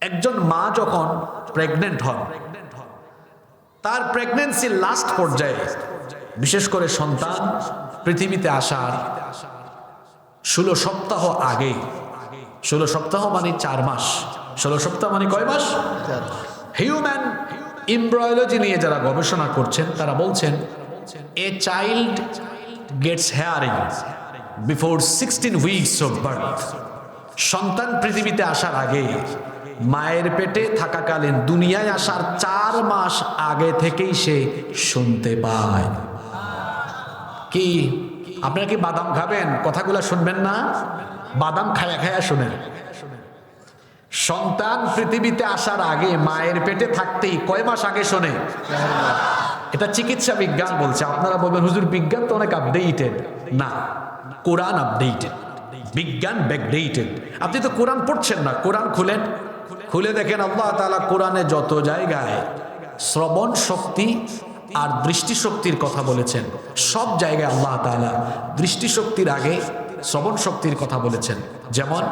একজন মা যখন প্রেগনেন্ট হন, তার প্রেগন্যান্সির লাস্ট পর্যায়ে, বিশেষ করে সন্তান পৃথিবীতে আসার 16 সপ্তাহ আগে, 16 সপ্তাহ মানে 4 মাস, 16 সপ্তাহ মানে কয় মাস? হিউম্যান এমব্রায়োলজি নিয়ে যারা গবেষণা করছেন তারা বলছেন a child gets hearing before 16 weeks of birth. সন্তান পৃথিবীতে আসার আগে, মায়ের পেটে থাকাকালীন দুনিয়ায় আসার 4 মাস আগে থেকেই সে শুনতে পায়। কি আপনারা কি বাদাম খাবেন? কথাগুলো শুনবেন না? বাদাম খায়া খায়া শুনেন। সন্তান পৃথিবীতে আসার আগে মায়ের পেটে থাকতেই কয় মাস আগে শোনে? এটা চিকিৎসা বিজ্ঞান বলছে। আপনারা বলবেন হুজুর বিজ্ঞান তো অনেক আপডেটেড। না, কোরআন আপডেটেড, বিজ্ঞান ব্যাকডেটেড। আপনি তো কোরআন পড়ছেন না। কোরআন খুলেন, খুলে দেখেন আল্লাহ তাআলা কোরআনে যত জায়গায় শ্রবণ শক্তি আর দৃষ্টিশক্তির কথা বলেছেন, সব জায়গায় আল্লাহ তাআলা দৃষ্টিশক্তির আগে শ্রবণ শক্তির কথা বলেছেন। যেমন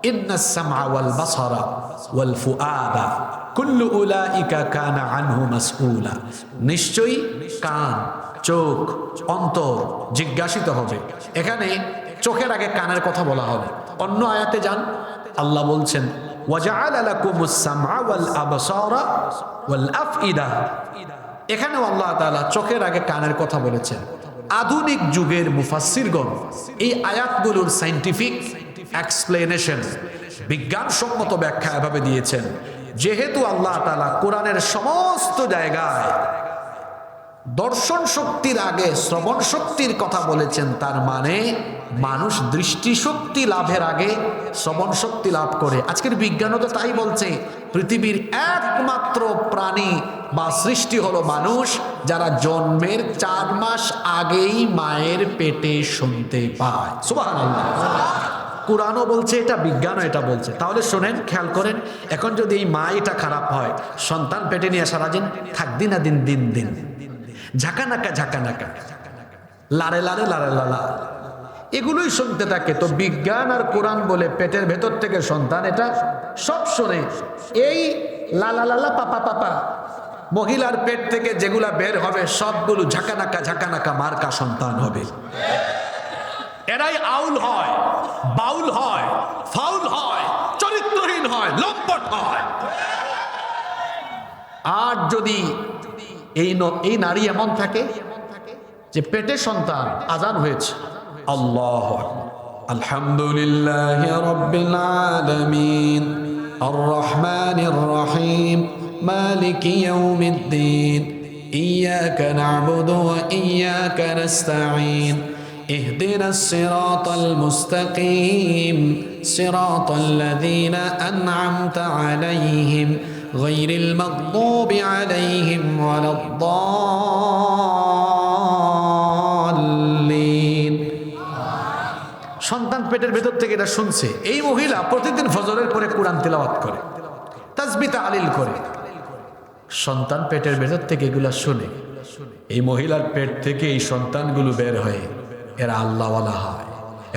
ইন্নাস সামআ ওয়াল বাসারা ওয়াল ফুআদা কুল্লু উলাইকা কানা আনহু মাসউলা। নিশ্চয়ই কান, চোখ, অন্তর জিজ্ঞাসিত হবে। এখানে চোখের আগে কানের কথা বলা হবে। অন্য আয়াতে যান, আল্লাহ বলছেন ওয়াজআলা লাকুমুস সামআ ওয়াল আবসারা ওয়াল আফইদা। এখানেও আল্লাহ তাআলা চোখের আগে কানের কথা বলেছেন। আধুনিক যুগের মুফাসসিরগণ এই আয়াতগুলোর সায়েন্টিফিক এক্সপ্লেনেশন, বিজ্ঞানসম্মত ব্যাখ্যা এভাবে দিয়েছেন, যেহেতু আল্লাহ তাআলা কোরআনের সমস্ত জায়গায় দর্শন শক্তির আগে শ্রবণ শক্তির কথা বলেছেন, তার মানে মানুষ দৃষ্টিশক্তি লাভের আগে শ্রবণ শক্তি লাভ করে। আজকের বিজ্ঞানও তো তাই বলছে। পৃথিবীর একমাত্র প্রাণী বা সৃষ্টি হলো মানুষ, যারা জন্মের 4 মাস আগেই মায়ের পেটে শুনতে পায়। সুবহানাল্লাহ। কোরআনও বলছে এটা, বিজ্ঞানও এটা বলছে। তাহলে শোনেন, খেয়াল করেন, এখন যদি এই মা এটা খারাপ হয়, সন্তান পেটে নিয়ে সারাদিন থাকদিন না দিন দিন দিন ঝাঁকানাকা ঝাঁকানাকা, লারে লারে লারে লালা, এগুলোই শুনতে থাকে, তো বিজ্ঞান আর কোরআন বলে পেটের ভেতর থেকে সন্তান এটা সব শোনে। এই লালা লালা পাপা পাপা মহিলার পেট থেকে যেগুলা বের হবে সবগুলো ঝাঁকানাকা ঝাঁকানাকা মার্কা সন্তান হবে। এরাই আউল হয়, বাউল হয়, ফাউল হয়, চরিত্রহীন হয়, লম্পট হয়। আর যদি এই নারী এমন থাকে যে পেটে সন্তান, আজান হয়েছে, আল্লাহু আকবার, আলহামদুলিল্লাহি রাব্বিল আলামিন আর রহমানির রহিম মালিকি ইয়াউমিদ্দিন ইয়াকা না'বুদু ওয়া ইয়াকা নাস্তাঈন اهدنا الصراط المستقيم صراط الذين أنعمت عليهم غير المغضوب عليهم ولا الضالين। সন্তান পেটের ভেতর থেকে এটা শুনছে। এই মহিলা প্রতিদিন ফজরের পরে কোরআন তিলাওয়াত করে, তাসবিহ তাহলিল করে। সন্তান পেটের ভেতর থেকে এগুলা শুনে। এই মহিলার পেট থেকে এই সন্তানগুলো বের হয়, এরা আল্লাহওয়ালা হয়,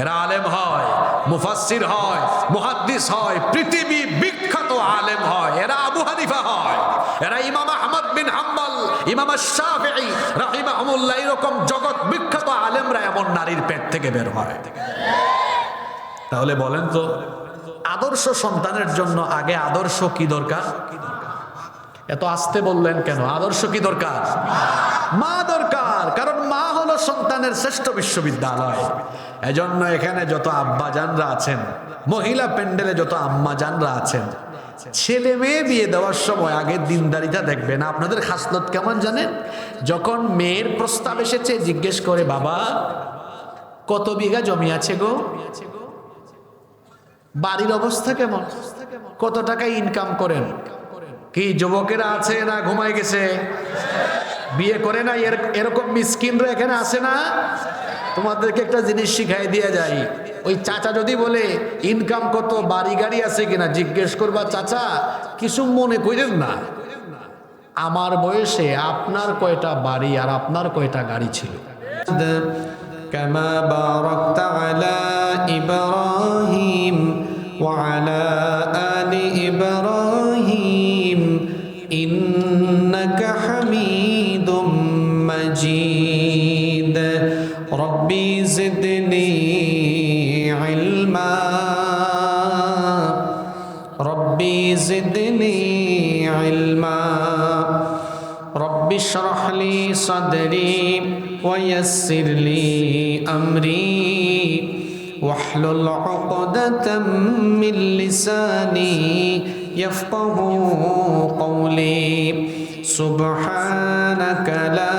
এরা আলেম হয়, মুফাসসির হয়, মুহাদ্দিস হয়, পৃথিবী বিখ্যাত আলেম হয়, এরা আবু হানিফা হয়, এরা ইমাম আহমদ বিন হাম্বল, ইমাম শাফিঈ রাহিমাহুমুল্লাহ, এরকম জগৎ বিখ্যাত আলেমরা এমন নারীর পেট থেকে বের হয়। তাহলে বলেন তো, আদর্শ সন্তানের জন্য আগে আদর্শ কি দরকার? এত আস্তে বললেন কেন? আদর্শ কি দরকার? মা দরকার। কারণ মা হলো সন্তানের শ্রেষ্ঠ বিশ্ববিদ্যালয়। এজন্য এখানে যত আব্বা জানরা আছেন, মহিলা প্যান্ডেলে যত আম্মা জানরা আছেন, ছেলে মেয়ে বিয়ে দেওয়ার সময় আগে দিনদারিতা দেখবেন। আপনাদের খাসলত কেমন জানেন? যখন মেয়ের প্রস্তাব এসেছে, জিজ্ঞেস করে, বাবা কত বিঘা জমি আছে গো? বাড়ির অবস্থা কেমন? কত টাকা ইনকাম করেন? কি যুবকেরা আছে না ঘুমায় গেছে? বিয়ে করে না এরকম মিসকিনরা এখানে আসে না? তোমাদেরকে একটা জিনিস শিখাই দিয়ে যাই। ওই চাচা যদি বলে ইনকাম কত, বাড়ি গাড়ি আছে কিনা, জিজ্ঞেস করবা, চাচা কিছু মনে করেন না, আমার বয়সে আপনার কয়টা বাড়ি আর আপনার কয়টা গাড়ি ছিল? কামা বারাকতা আলা ইব্রাহিম ওয়া আলা আলি ইব্রাহিম إبراهيم إنك حميد مجيد ربي زدني علما ربي زدني علما رب اشرح لي صدري ويسر لي أمري واحلل عقدة من لساني يفقه قولي سبحانك لا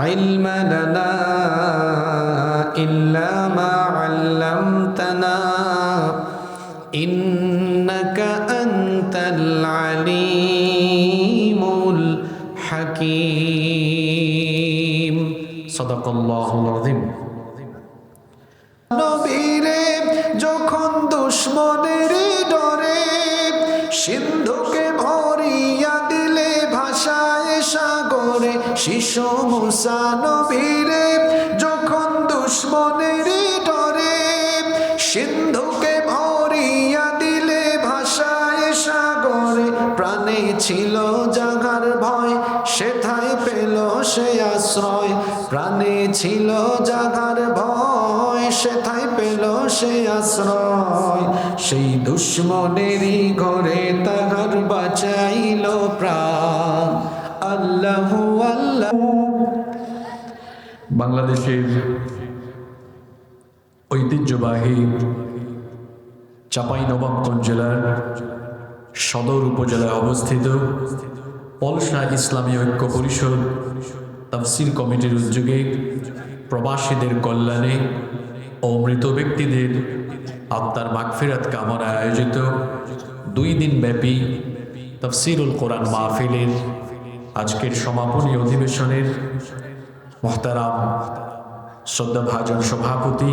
علم لنا إلا ما علمتنا إنك أنت العليم الحكيم صدق الله العظيم নবীরে যখন দুশ্মনের ডরে সিন্ধুকে ভরিয়া দিলে ভাষায় সাগরে শিশু মুসা নবীরে যখন দুশ্মনের ডরে সিন্ধুকে ভরিয়া দিলে ভাষায় সাগরে প্রাণে ছিল জাগার ভয় সেথায় পেল সে আশ্রয় প্রাণে ছিল জাগার ভয় সেথায় পেল সে আশ্রয় সেই দুশ্মনেরই ঘরে তাহার বাঁচাইল প্রাণ আল্লাহু আল্লাহ। বাংলাদেশের ঐতিহ্যবাহী চাঁপাইনবাবগঞ্জ জেলার সদর উপজেলায় অবস্থিত পলসা ইসলামী ঐক্য পরিষদ তাফসীর কমিটির উদ্যোগে প্রবাসীদের কল্যাণে ও মৃত ব্যক্তিদের আত্মার মাগফিরাত কামনায় আয়োজিত 2 দিন ব্যাপী তাফসীরুল কোরআন মাহফিলের আজকের সমাপনী অধিবেশনের মুহতারাম শ্রদ্ধাভাজন সভাপতি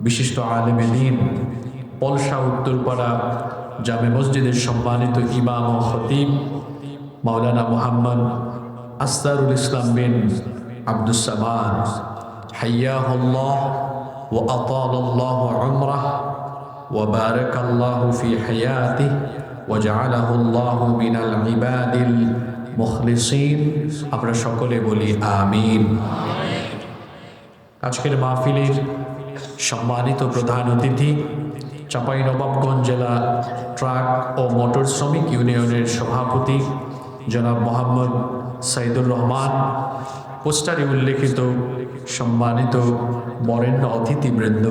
বিশিষ্ট আলেমে দ্বীন পলসা উত্তরপাড়া জামে মসজিদের সম্মানিত ইমাম ও খতিব মাওলানা মুহাম্মদ আসতারুল ইসলাম বিন আব্দুস সামাদ হাইয়াহুল্লাহ ওয়া আতালাল্লাহু উমরাহ ওয়া বারাকাল্লাহু ফি হায়াতিহি ওয়া জাআলাহুল্লাহু মিনাল ইবাদিল মুখলিসিন। আমরা সকলে বলি আমিন। আজকের মাহফিলের সম্মানিত প্রধান অতিথি চাঁপাইনবাবগঞ্জ জেলা ট্রাক ও মোটর শ্রমিক ইউনিয়নের সভাপতি জনাব মোহাম্মদ সাইদুর রহমান, পোস্টারে উল্লেখিত সম্মানিত বরেণ্য অতিথিবৃন্দ,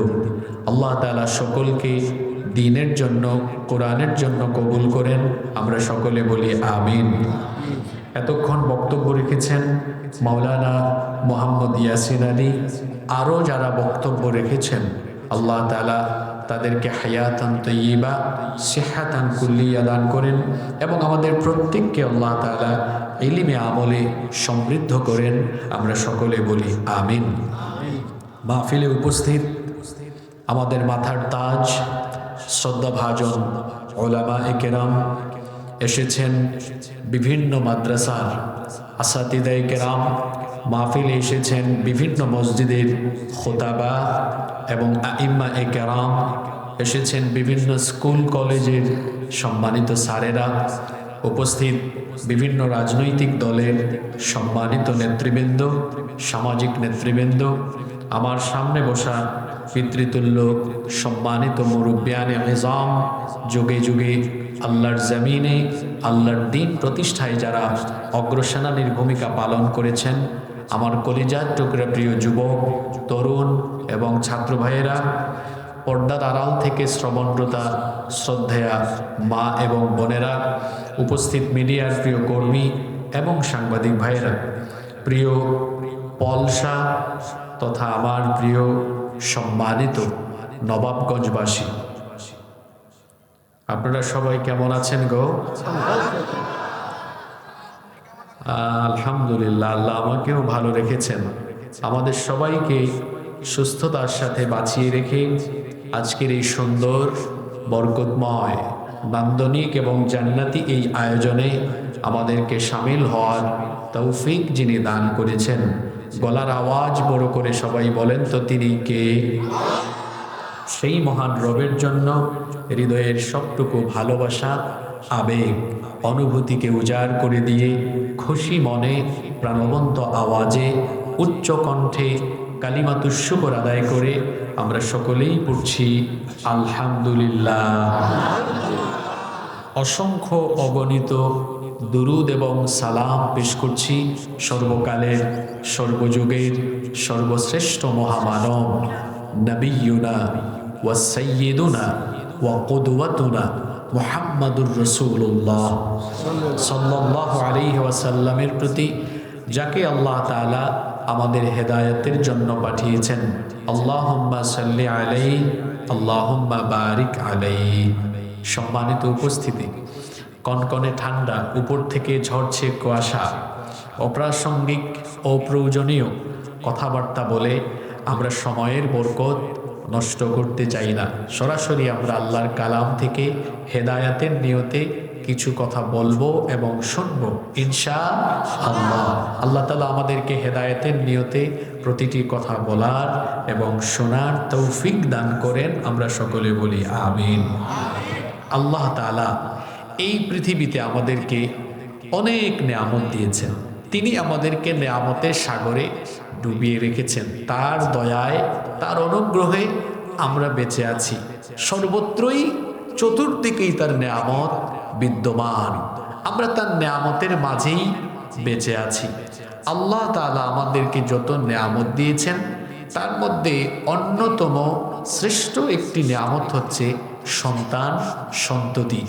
আল্লাহ তাআলা সকলকে দ্বীনের জন্য কোরআনের জন্য কবুল করেন। আমরা সকলে বলি আমিন। এতক্ষণ বক্তব্য রেখেছেন মাওলানা মোহাম্মদ ইয়াসিন আলী, আরও যারা বক্তব্য রেখেছেন আল্লাহ তাআলা তাদেরকে হায়াতান তয়্যিবা সিহাতান কুল্লিয়া দান করেন এবং আমাদের প্রত্যেককে আল্লাহ তাআলা ইলমে আমলে সমৃদ্ধ করেন। আমরা সকলে বলি আমিন। মাহফিলে উপস্থিত আমাদের মাথার তাজ শ্রদ্ধাভাজন উলামায়ে কেরাম এসেছেন, বিভিন্ন মাদ্রাসার আসাতিদায়ে কেরাম মাহফিলে এসেছেন, বিভিন্ন মসজিদের খোতাবা এবং আইম্মায়ে কেরাম এসেছেন, বিভিন্ন স্কুল কলেজের সম্মানিত স্যারেরা উপস্থিত, বিভিন্ন রাজনৈতিক দলের সম্মানিত নেতৃবৃন্দ, সামাজিক নেতৃবৃন্দ, আমার সামনে বসা পিতৃতুল্য সম্মানিত মুরব্বিয়ানে নিজাম, যুগে যুগে আল্লাহর জমিনে আল্লাহর দ্বীন প্রতিষ্ঠায় যারা অগ্রসেনানীর ভূমিকা পালন করেছেন, আমার কলিজার টুকরা প্রিয় যুবক, তরুণ এবং ছাত্র ভাইয়েরা, পর্দার আড়াল থেকে শ্রবণরতা শ্রদ্ধেয়া মা এবং বোনেরা, উপস্থিত মিডিয়ার প্রিয় কর্মী এবং সাংবাদিক ভাইয়েরা, প্রিয় পলসা তথা আমার প্রিয় সম্মানিত নবাবগঞ্জবাসী, আপনারা সবাই কেমন আছেন গো? আলহামদুলিল্লাহ, আল্লাহ আমাকেও ভালো রেখেছেন। আমাদের সবাইকে সুস্থতার সাথে বাঁচিয়ে রেখে আজকের এই সুন্দর বরকতময় নান্দনিক এবং জান্নাতি এই আয়োজনে আমাদেরকে সামিল হওয়ার তৌফিক যিনি দান করেছেন, গলার আওয়াজ বড় করে সবাই বলেন তো তিনি কে? সেই মহান রবের জন্য হৃদয়ের সবটুকু ভালোবাসা, আবেগ, অনুভূতিকে উজাড় করে দিয়ে খুশি মনে প্রাণবন্ত আওয়াজে উচ্চ কণ্ঠে কালিমাতুশ শুকর আদায় করে আমরা সকলেই পড়ছি আলহামদুলিল্লাহ। অসংখ্য অগণিত দুরুদ এবং সালাম পেশ করছি সর্বকালের, সর্বযুগের সর্বশ্রেষ্ঠ মহামানব নবিয়ুনা ওয়া সাইয়্যিদুনা ওয়া কুদওয়াতুনা মুহাম্মাদুর রাসূলুল্লাহ সাল্লাল্লাহু আলাইহি ওয়াসাল্লামের প্রতি, যাকে আল্লাহ তাআলা আমাদের হেদায়েতের জন্য পাঠিয়েছেন। আল্লাহুম্মা সাল্লি আলাইহি, আল্লাহুম্মা বারিক আলাইহি। সম্মানিত উপস্থিতি, কনকনে ঠান্ডা, উপর থেকে ঝরছে কুয়াশা, অপ্রাসঙ্গিক অপ্রয়োজনীয় কথাবার্তা বলে আমরা সময়ের বরকত নষ্ট করতে চাই না। সরাসরি আমরা আল্লাহর কালাম থেকে হেদায়াতের নিয়তে কিছু কথা বলবো এবং শুনবো ইনশাআল্লাহ। আল্লাহ তাআলা আমাদেরকে হেদায়েতের নিয়তে প্রতিটি কথা বলার এবং শোনার তৌফিক দান করেন। আমরা সকলে বলি আমিন। আল্লাহ তাআলা এই পৃথিবীতে আমাদেরকে অনেক নেয়ামত দিয়েছেন। তিনি আমাদেরকে নেয়ামতের সাগরে ডুবিয়ে রেখেছেন। তার দয়ায়, তার অনুগ্রহে আমরা বেঁচে আছি। সর্বত্রই চতুর্দিকেই তার নেয়ামত বিদ্যমান। আমরা তার নেয়ামতের মাঝেই বেঁচে আছি। আল্লাহ তাআলা আমাদেরকে যত নেয়ামত দিয়েছেন তার মধ্যে অন্যতম শ্রেষ্ঠ একটি নেয়ামত হচ্ছে সন্তান সন্ততি।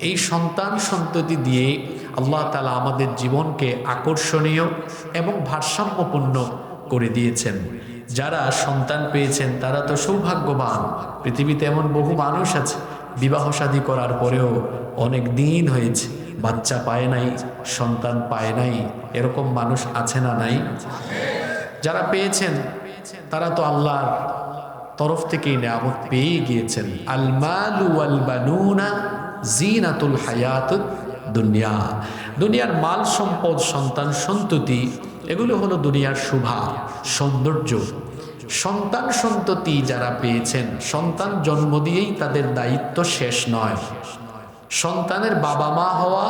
এই সন্তান সন্ততি দিয়ে আল্লাহ তাআলা আমাদের জীবনকে আকর্ষণীয় এবং ভারসাম্যপূর্ণ করে দিয়েছেন। যারা সন্তান পেয়েছেন তারা তো সৌভাগ্যবান। পৃথিবীতে এমন বহু মানুষ আছে বিবাহ শাদী করার পরেও অনেক দিন হয়েছে, বাচ্চা পায় নাই, সন্তান পায় নাই। এরকম মানুষ আছে না নাই? যারা পেয়েছেন তারা তো আল্লাহর তরফ থেকেই নেয়ামত পেয়ে গিয়েছেন। আল মালু ওয়াল বানুনা জিনাতুল হায়াতুদ দুনিয়া। দুনিয়ার মাল সম্পদ, সন্তান সন্ততি, এগুলো হলো দুনিয়ার শোভা সৌন্দর্য। সন্তান সন্ততি যারা পেয়েছেন, সন্তান জন্ম দিয়েই তাদের দায়িত্ব শেষ নয়। সন্তানের বাবা মা হওয়া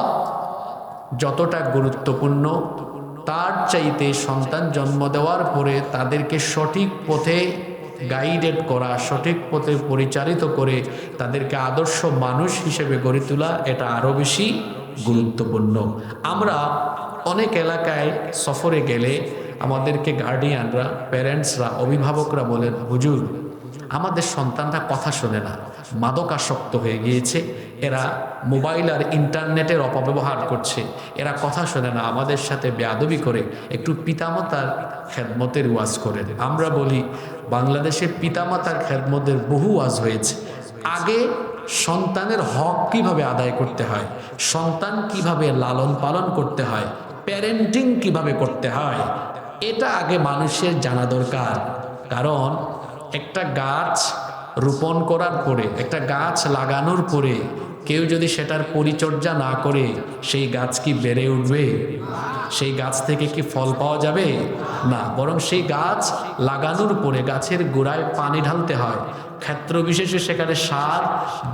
যতটা গুরুত্বপূর্ণ, তার চাইতে সন্তান জন্ম দেওয়ার পরে তাদেরকে সঠিক পথে গাইডেড করা, সঠিক পথে পরিচালিত করে তাদেরকে আদর্শ মানুষ হিসেবে গড়ে তোলা, এটা আরও বেশি গুরুত্বপূর্ণ। আমরা অনেক এলাকায় সফরে গেলে আমাদেরকে গার্ডিয়ানরা, প্যারেন্টসরা, অভিভাবকরা বলেন, হুজুর আমাদের সন্তানরা কথা শোনে না, মাদকাসক্ত হয়ে গিয়েছে, এরা মোবাইল আর ইন্টারনেটের অপব্যবহার করছে, এরা কথা শোনে না, আমাদের সাথে বেয়াদবি করে, একটু পিতামাতার খেদমতের ওয়াজ করেন। আমরা বলি বাংলাদেশে পিতামাতার খেদমতের বহু ওয়াজ হয়েছে। আগে সন্তানের হক কিভাবে আদায় করতে হয়, সন্তান কিভাবে লালন পালন করতে হয়, প্যারেন্টিং কিভাবে করতে হয়, এটা আগে মানুষের জানা দরকার। কারণ একটা গাছ রোপণ করার পরে, একটা গাছ লাগানোর পরে কেউ যদি সেটার পরিচর্যা না করে, সেই গাছ কি বেড়ে উঠবে? সেই গাছ থেকে কি ফল পাওয়া যাবে? না, বরং সেই গাছ লাগানোর পরে গাছের গোড়ায় পানি ঢালতে হয়, ক্ষেত্র বিশেষে সেখানে সার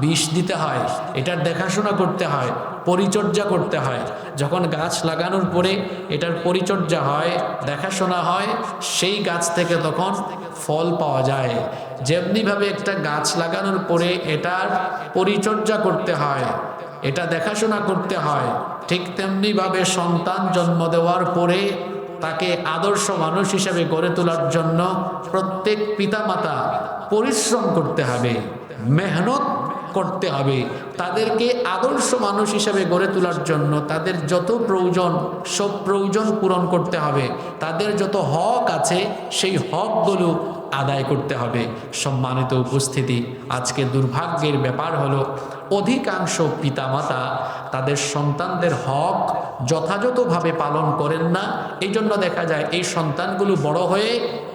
বিষ দিতে হয়, এটার দেখাশোনা করতে হয়, পরিচর্যা করতে হয়। যখন গাছ লাগানোর পরে এটার পরিচর্যা হয়, দেখাশোনা হয়, সেই গাছ থেকে তখন ফল পাওয়া যায়। যেমনিভাবে একটা গাছ লাগানোর পরে এটার পরিচর্যা করতে হয়, এটা দেখাশোনা করতে হয়, ঠিক তেমনিভাবে সন্তান জন্ম দেওয়ার পরে তাকে আদর্শ মানুষ হিসেবে গড়ে তোলার জন্য প্রত্যেক পিতামাতা পরিশ্রম করতে হবে, মেহনত করতে হবে। তাদেরকে আদর্শ মানুষ হিসেবে গড়ে তোলার জন্য তাদের যত প্রয়োজন, সব প্রয়োজন পূরণ করতে হবে। তাদের যত হক আছে সেই হকগুলো আদায় করতে হবে। সম্মানিত উপস্থিতি, আজকে দুর্ভাগ্যের ব্যাপার হলো অধিকাংশ পিতামাতা তাদের সন্তানদের হক যথাযথভাবে পালন করেন না। এই জন্য দেখা যায় এই সন্তানগুলো বড় হয়ে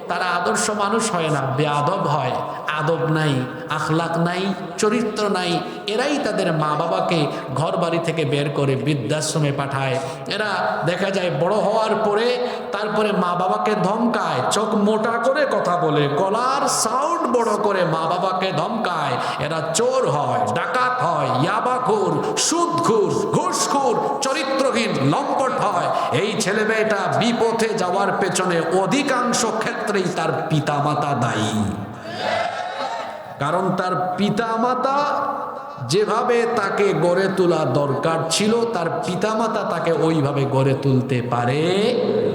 তারা আদর্শ মানুষ হয় না, বেয়াদব হয়, আদব নাই, আখলাক নাই, চরিত্র নাই, এরাই তাদের মা বাবাকে ঘর বাড়ি থেকে বের করে বৃদ্ধাশ্রমে পাঠায়। এরা দেখা যায় বড় হওয়ার পরে তারপরে মা বাবাকে ধমকায়, চোখ মোটা করে কথা বলে, গলার সাউন্ড বড় করে মা বাবাকে ধমকায়। এরা চোর হয়, ডাকাত হয়, ইয়াবাখোর, সুদখোর, ঘুষখোর, চরিত্রহীন, লম্পট হয়। এই ছেলে মেয়েটা বিপথে যাওয়ার পেছনে অধিকাংশ ক্ষেত্রেই তার পিতামাতা দায়ী। কারণ তার পিতামাতা যেভাবে তাকে গড়ে তোলা দরকার ছিল, তার পিতামাতা তাকে ওইভাবে গড়ে তুলতে পারে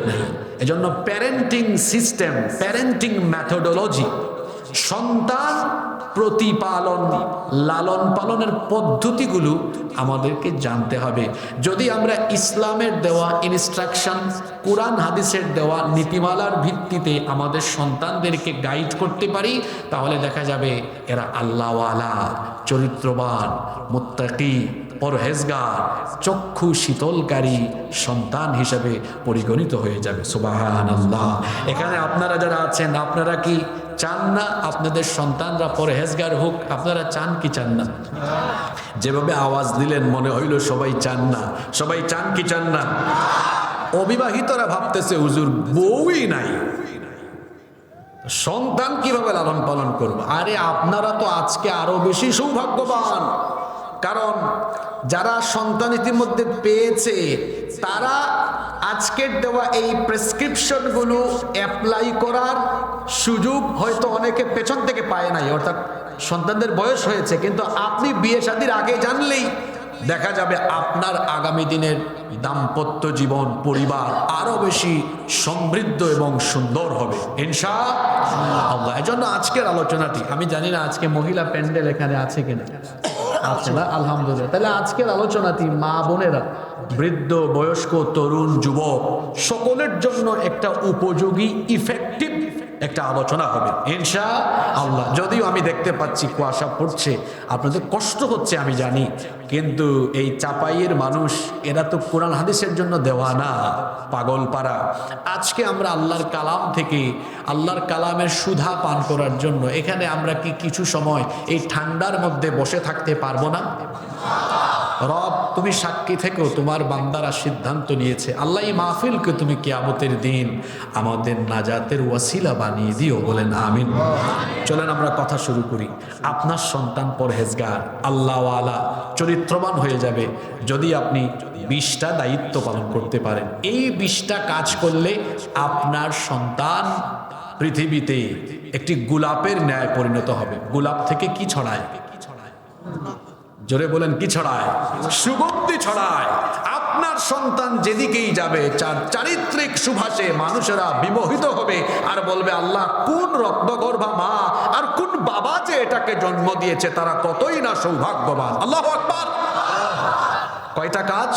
না। এজন্য প্যারেন্টিং সিস্টেম, প্যারেন্টিং মেথোডোলজি, সন্তান প্রতিপালন, লালন পালনের পদ্ধতিগুলো আমাদেরকে জানতে হবে। যদি আমরা ইসলামের দেওয়া ইনস্ট্রাকশন, কোরআন হাদিসের দেওয়া নীতিমালার ভিত্তিতে আমাদের সন্তানদেরকে গাইড করতে পারি, তাহলে দেখা যাবে এরা আল্লাহওয়ালা, চরিত্রবান, মুত্তাকি, পরহেজগার, চক্ষু শীতলকারী সন্তান হিসেবে পরিগণিত হয়ে যাবে। সুবহানাল্লাহ। এখানে আপনারা যারা আছেন, আপনারা কি চান না আপনাদের সন্তানরা পরহেজগার হোক? আপনারা চান কি চান না? যেভাবে আওয়াজ দিলেন মনে হইল সবাই চান না। সবাই চান কি চান না? অবিবাহিতরা ভাবতেছে হুজুর বউই নাই, সন্তান কিভাবে লালন পালন করবো? আরে আপনারা তো আজকে আরো বেশি সৌভাগ্যবান, কারণ যারা সন্তান ইতিমধ্যে পেয়েছে তারা আজকের দেওয়া এই প্রেসক্রিপশনগুলো অ্যাপ্লাই করার সুযোগ হয়তো অনেকে পেছন থেকে পায় নাই, অর্থাৎ সন্তানদের বয়স হয়েছে, কিন্তু আপনি বিয়ে শাদীর আগে জানলেই দেখা যাবে আপনার আগামী দিনের দাম্পত্য জীবন, পরিবার আরো বেশি সমৃদ্ধ এবং সুন্দর হবে ইনশাআল্লাহ। এজন্য আজকের আলোচনাটি, আমি জানি না আজকে মহিলা প্যান্ডেল এখানে আছে কিনা, আছে না? আলহামদুলিল্লাহ। তাহলে আজকের আলোচনাটি মা বোনেরা, বৃদ্ধ, বয়স্ক, তরুণ, যুবক সকলের জন্য একটা উপযোগী, ইফেক্টিভ একটা আলোচনা হবে ইনশাআল্লাহ। যদিও আমি দেখতে পাচ্ছি কুয়াশা পড়ছে, আপনাদের কষ্ট হচ্ছে আমি জানি, কিন্তু এই চাপাইয়ের মানুষ এরা তো কোরআন হাদিসের জন্য দেওয়া না, পাগল পাড়া। আজকে আমরা আল্লাহর কালাম থেকে, আল্লাহর কালামের সুধা পান করার জন্য এখানে আমরা কি কিছু সময় এই ঠান্ডার মধ্যে বসে থাকতে পারবো না? রব তুমি সাক্ষী থেকো, তোমার বান্দারা সিদ্ধান্ত নিয়েছে, আল্লাহ এই মাহফিলকে তুমি কিয়ামতের দিন আমাদের নাজাতের ওয়াসিলা বানিয়ে দিও, বলেন আমিন। চলেন আমরা কথা শুরু করি। আপনার সন্তান পরহেজগার, আল্লাহওয়ালা, চরিত্রবান হয়ে যাবে যদি আপনি 20টা দায়িত্ব পালন করতে পারেন। এই 20টা কাজ করলে আপনার সন্তান পৃথিবীতে একটি গোলাপের ন্যায় পরিণত হবে। গোলাপ থেকে কি ছড়ায়? জোরে বলেন, কি ছড়ায়? সুগন্ধি ছড়ায়। আপনার সন্তান যেদিকেই যাবে চারিত্রিক সুভাষে মানুষেরা বিমোহিত হবে আর বলবে, আল্লাহ কোন রক্তগর্ভা মা আর কোন বাবা যে এটাকে জন্ম দিয়েছে, তারা কতই না সৌভাগ্যবান। আল্লাহু আকবার। কয়টা কাজ?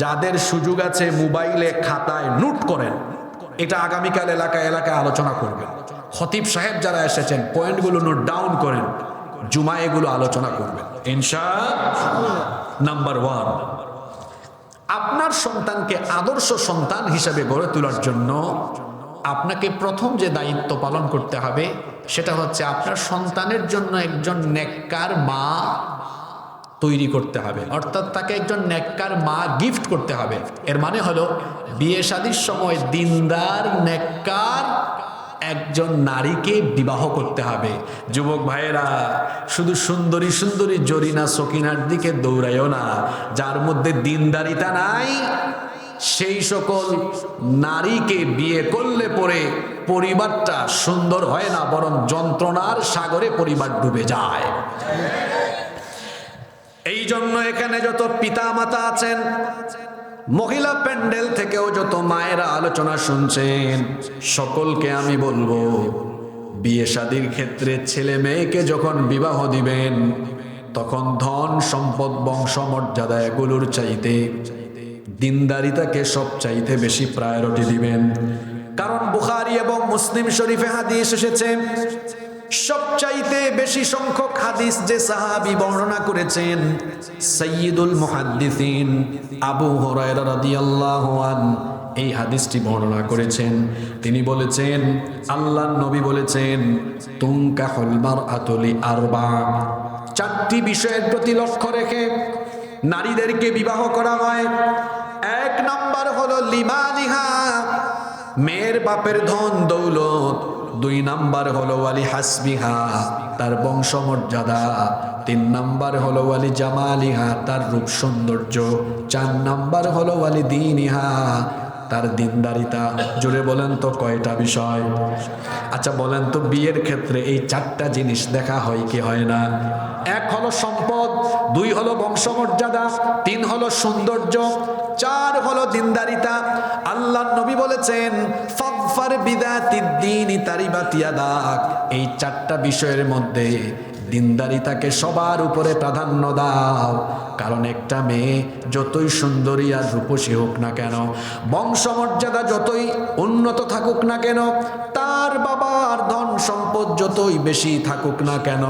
যাদের সুযোগ আছে মোবাইলে খাতায় নোট করেন, এটা আগামীকাল এলাকায় এলাকায় আলোচনা করবেন। খতিব সাহেব যারা এসেছেন পয়েন্টগুলো নোট ডাউন করেন, জুমা এগুলো আলোচনা করবেন ইনশাআল্লাহ। নাম্বার 1, আপনার সন্তানকে আদর্শ সন্তান হিসেবে গড়ে তোলার জন্য আপনাকে প্রথম যে দায়িত্ব পালন করতে হবে সেটা হচ্ছে আপনার সন্তানের জন্য একজন নেককার মা তৈরি করতে হবে, অর্থাৎ তাকে একজন নেককার মা গিফট করতে হবে। এর মানে হলো বিয়ে শাদীর সময় দিনদার নেককার একজন নারীকে বিবাহ করতে হবে। যুবক ভাইয়েরা, শুধু সুন্দরী সুন্দরী জরিনা সকিনার দিকে দৌড়াইও না, যার মধ্যে দিনদারিতা নাই সেই সকল নারীকে বিয়ে করলে পরে পরিবারটা সুন্দর হয় না, বরং যন্ত্রণার সাগরে পরিবার ডুবে যায়। এই জন্য এখানে যত পিতা মাতা আছেন, মহিলা প্যান্ডেল থেকেও যত মায়েরা আলোচনা শুনছেন, সকলকে আমি বলবো, বিয়ে শাদীর ক্ষেত্রে ছেলে মেয়েকে যখন বিবাহ দিবেন তখন ধন সম্পদ বংশ মর্যাদা এগুলোর চাইতে দিনদারিতাকে সব চাইতে বেশি প্রায়োরিটি দিবেন। কারণ বুখারী এবং মুসলিম শরীফে হাদিস এসেছে, সবচাইতে বেশি সংখ্যক হাদিস যে সাহাবী বর্ণনা করেছেন, সাইয়্যিদুল মুহাদ্দিসিন আবু হুরায়রা রাদিয়াল্লাহু আনহু এই হাদিসটি বর্ণনা করেছেন। তিনি বলেছেন, আল্লাহর নবী বলেছেন, তুনকাহুল মারআতু লিআরবা, চারটি বিষয়ের প্রতি লক্ষ্য রেখে নারীদেরকে বিবাহ করা হয়। এক নাম্বার হলো লিমালিহা, মেয়ের বাপের ধন দৌলত। দুই নাম্বার হলো ওয়ালি হাসবিহা, তার বংশমর্যাদা। তিন নাম্বার হলো ওয়ালি জামালিহা, তার রূপ সৌন্দর্য। চার নাম্বার হলো ওয়ালি দীনিহা, তার দিনদারিতা। জোরে বলেন তো কয়টা বিষয়? আচ্ছা বলেন তো, বিয়ের ক্ষেত্রে এই চারটা জিনিস দেখা হয় কি হয় না? এক হলো সম্পদ, দুই হলো বংশমর্যাদা, তিন হলো সৌন্দর্য, চার হলো দিনদারিতা। আল্লাহর নবী বলেছেন, ফাগফার বিদাতিদ দীনি তারিবাত ইয়াদাক, এই চারটা বিষয়ের মধ্যে দিনদারিতাকে সবার উপরে প্রাধান্য দাও। কারণ একটা মেয়ে যতই সুন্দরী আর রূপসী হোক না কেন, বংশমর্যাদা যতই উন্নত থাকুক না কেন, তার বাবার ধন সম্পদ যতই বেশি থাকুক না কেন,